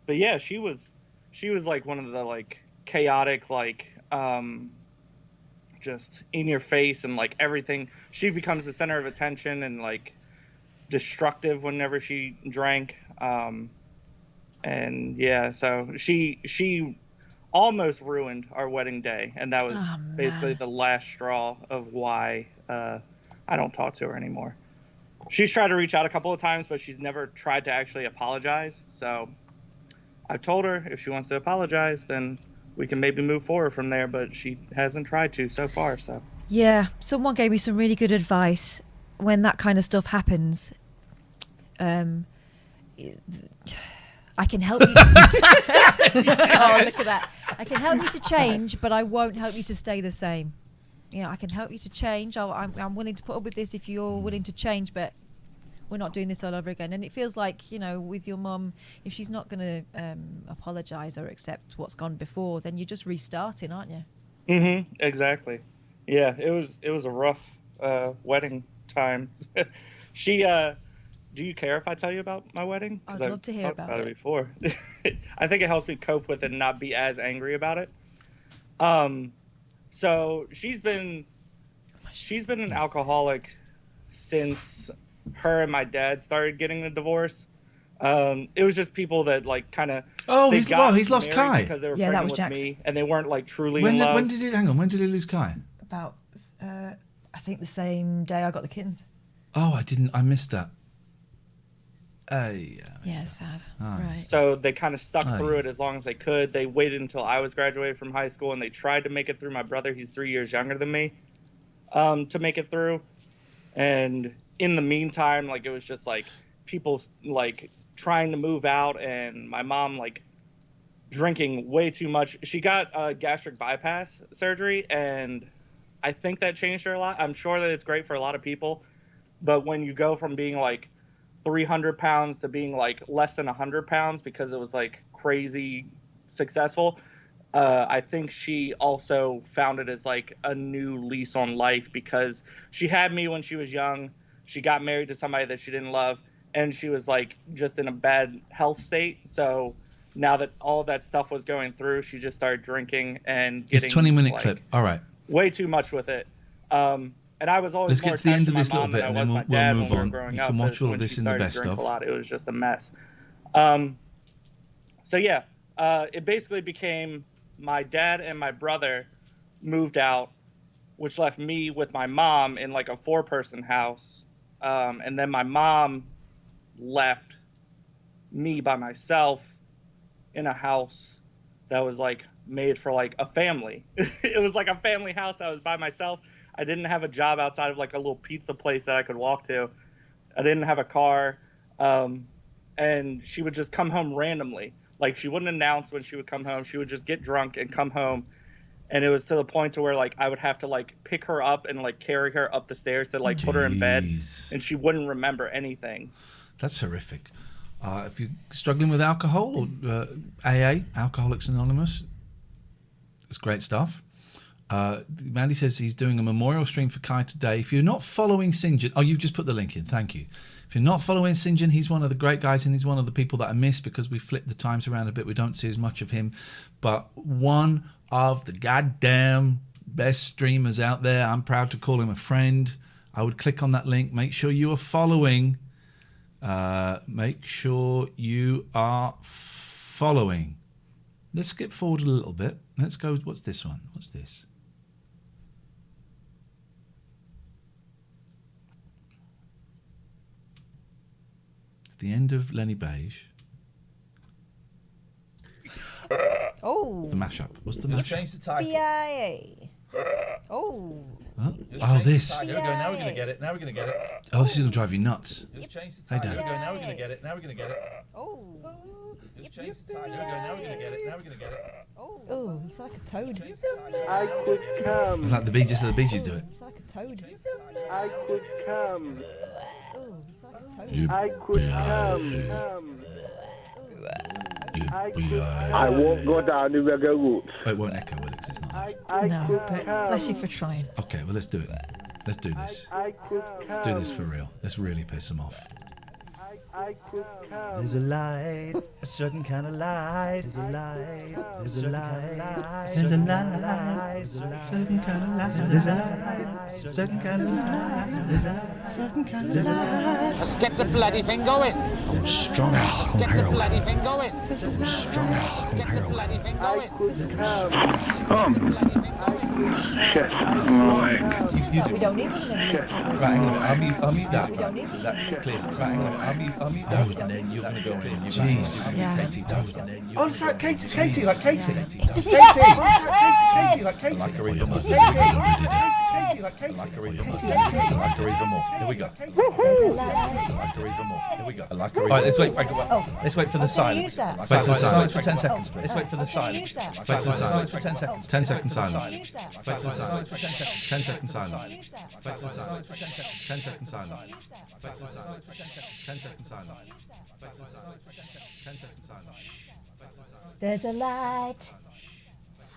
But yeah, she was one of the chaotic, like just in your face and like everything. She becomes the center of attention and like destructive whenever she drank. And yeah, so she almost ruined our wedding day, and that was basically the last straw of why I don't talk to her anymore. She's tried to reach out a couple of times, but she's never tried to actually apologize. So I've told her if she wants to apologize, then we can maybe move forward from there, but she hasn't tried to so far. So yeah, someone gave me some really good advice when that kind of stuff happens. I can help you. Oh, look at that! I can help you to change, but I won't help you to stay the same. You know, I can help you to change. I'm willing to put up with this if you're willing to change, but we're not doing this all over again. And it feels like, you know, with your mum, if she's not going to apologise or accept what's gone before, then you're just restarting, aren't you? Mm-hmm. Exactly. Yeah, it was a rough wedding time. She. Do you care if I tell you about my wedding? I'd love to hear about it. Before. I think it helps me cope with it and not be as angry about it. So she's been an alcoholic since her and my dad started getting a divorce. It was just people that like kind of he's lost Kai because they were that was with Jackson. me and they weren't like truly in love. When did he lose Kai? About I think the same day I got the kittens. Oh, I missed that. Yeah, sad. Right. So they kind of stuck through it as long as they could. They waited until I was graduated from high school, and they tried to make it through. My brother, he's 3 years younger than me, to make it through. And in the meantime, like it was just like people like trying to move out, and my mom like drinking way too much. She got a gastric bypass surgery, and I think that changed her a lot. I'm sure that it's great for a lot of people, but when you go from being like 300 pounds to being like less than 100 pounds because it was like crazy successful, I think she also found it as like a new lease on life because she had me when she was young. She got married to somebody that she didn't love, and she was like just in a bad health state. So now that all that stuff was going through, she just started drinking and getting It's 20-minute like, clip. All right. way too much with it. And I was always Let's get to the end of this little bit, and then we'll move on. You can watch all of this in the best of. A lot. It was just a mess. So yeah, it basically became my dad and my brother moved out, which left me with my mom in like a 4-person house, and then my mom left me by myself in a house that was like made for like a family. It was like a family house that was by myself. I didn't have a job outside of like a little pizza place that I could walk to. I didn't have a car. And she would just come home randomly. Like she wouldn't announce when she would come home. She would just get drunk and come home. And it was to the point to where like I would have to like pick her up and like carry her up the stairs to like put her in bed. And she wouldn't remember anything. That's horrific. If you're struggling with alcohol or AA, Alcoholics Anonymous, it's great stuff. Mandy says he's doing a memorial stream for Kai today. If you're not following St. John, you've just put the link in. Thank you. If you're not following St. John, he's one of the great guys, and he's one of the people that I miss because we flipped the times around a bit. We don't see as much of him, but one of the goddamn best streamers out there. I'm proud to call him a friend. I would click on that link. Make sure you are following. Make sure you are following. Let's skip forward a little bit. Let's go. What's this one? What's this? It's the end of Lenny Beige. Oh. The mashup. What's the mashup? Change the title. BIA. Oh. Huh? Oh, this. Here we go. Now we're going to get it. Now we're going to get it. Oh, this is going to drive you nuts. Just change the Hey, title. Dan. Here we go. Now we're going to get it. Now we're going to get it. Oh. Just change the title. Here we go. Now we're going to get it. Now we're going to get it. Oh, it's like a toad. I could come. Like the Bee Gees, the Bee Gees do it. It's like a toad. I could come. Oh, it's like a toad. I could come. I won't go down the reggae route. Oh, it won't echo, will it? 'Cause it's not. No, but bless you for trying. Okay, well, let's do it. Let's do this. I could Let's do this for real. Let's really piss them off. There's a light, a certain kind of light. There's a light, there's a light, there's a light, certain kind of light. There's a light, certain kind of light. There's a certain kind of light. Let's get the bloody thing going. Strong out. Let's get the bloody thing going. Strong out. Let's get the bloody thing going. Shit, right. We don't need them anymore. Right, hang on. I'll mute that. We don't need So them. that clears it. Right, hang on. I'll mute that. We don't need You're going to go in. Jeez. Yeah. Katie does. Oh, it's like Katie, like Katie. Yeah. Katie, like Katie. Like her even more. Katie, like Katie. Like her even more. I like her even more. Here we go. I like her even more. Here we go. I like her even more. All right, let's wait for the silence. Use that. Wait for the silence for 10 seconds, please. Let's wait for the Can you silence. use that? Wait for the silence for 10 seconds. 10 seconds silence. Use that. Wait for the silence for 10 seconds. 10 seconds silence. Use that. Wait for the silence for 10 seconds. 10 seconds silence. Wait for the silence for 10 seconds silence. Wait for the silence for 10 seconds silence. There's a light,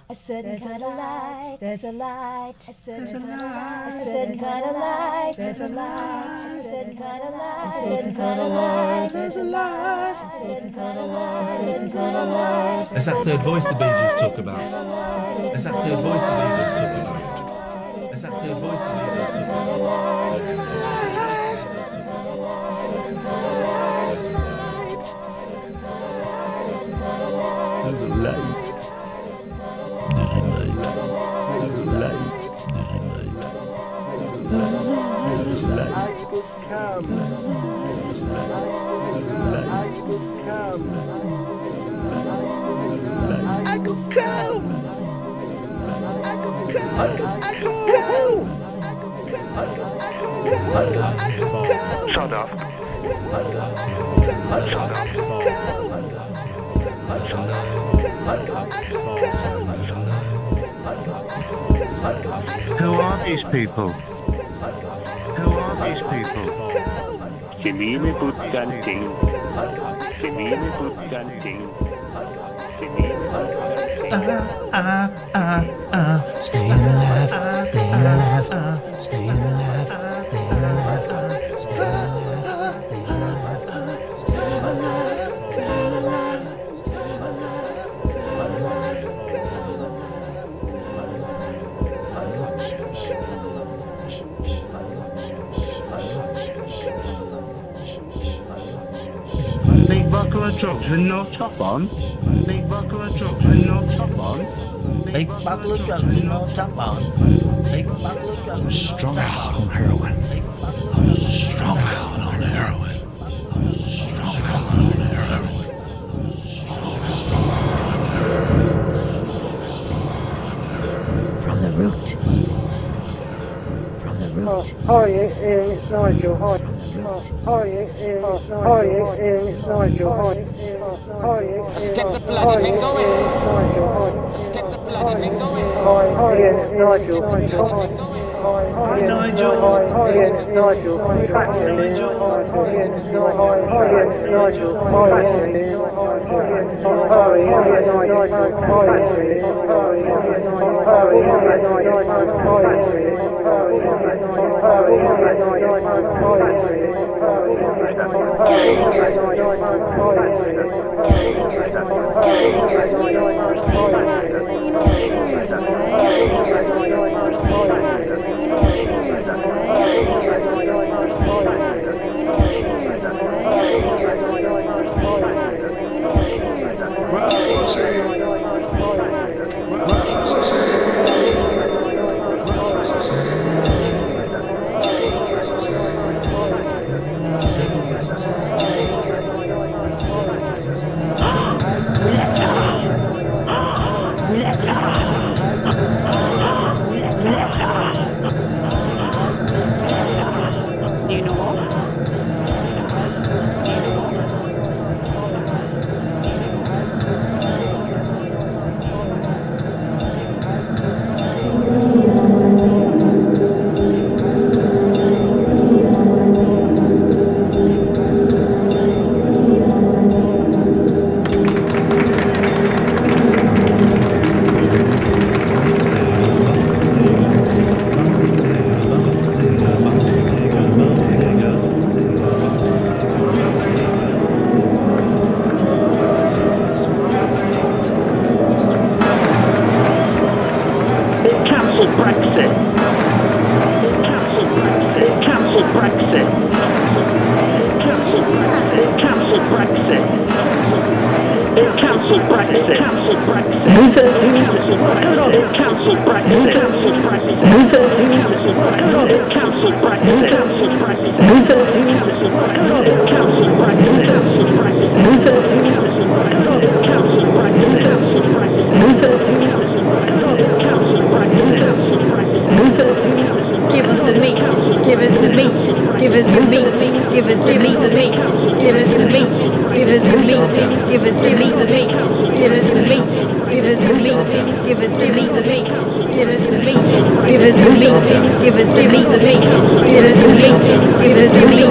a certain kind of light. There's a light, a certain kind of light. A certain kind of light. There's a light, a certain kind of light. A certain kind of light. There's a light, a certain kind of light. A certain kind of light. There's that third voice the Bee Gees talk about. There's that third voice the Bee Gees talk about. There's that third voice the Bee Gees talk about. There's a light. There's a light. There's a light. There's a light. I could come. I could come. I could come. Shut up. Who are these people? Who are these people? Gemeine Putzganting. Gemeine Putzganting. Staying alive, staying alive, staying alive, staying alive, staying alive, staying Big buckle of trucks with no top on. Big buckle of trucks with no top on. Big buckle of guns with no top on. Big buckle of guns. Strung out on heroin. I'm strung out on heroin. I'm strung out on heroin. From the root. From the root. Hi, it's Nigel. Hi. Hi, it's Nigel. Hi. Let's get the bloody thing going. Let's get the bloody thing going. Hi, it's Nigel. Hi, Nigel. Hi, it's Nigel. Hi, Nigel. Yeah. cancelled Brexit. Who said it's cancelled Brexit? Who said it's cancelled Brexit? Who said it's cancelled Brexit? Who said it's cancelled Brexit? Who said it's cancelled Brexit? Who said Give us the meat, give us the meat, give us the meat, give us the meat, give us the meat, give us the meat, give us the meat, give us the meat, give us the meat, give us the meat, give us the meat, give us the meat, give us the meat, give us the meat, give us the meat,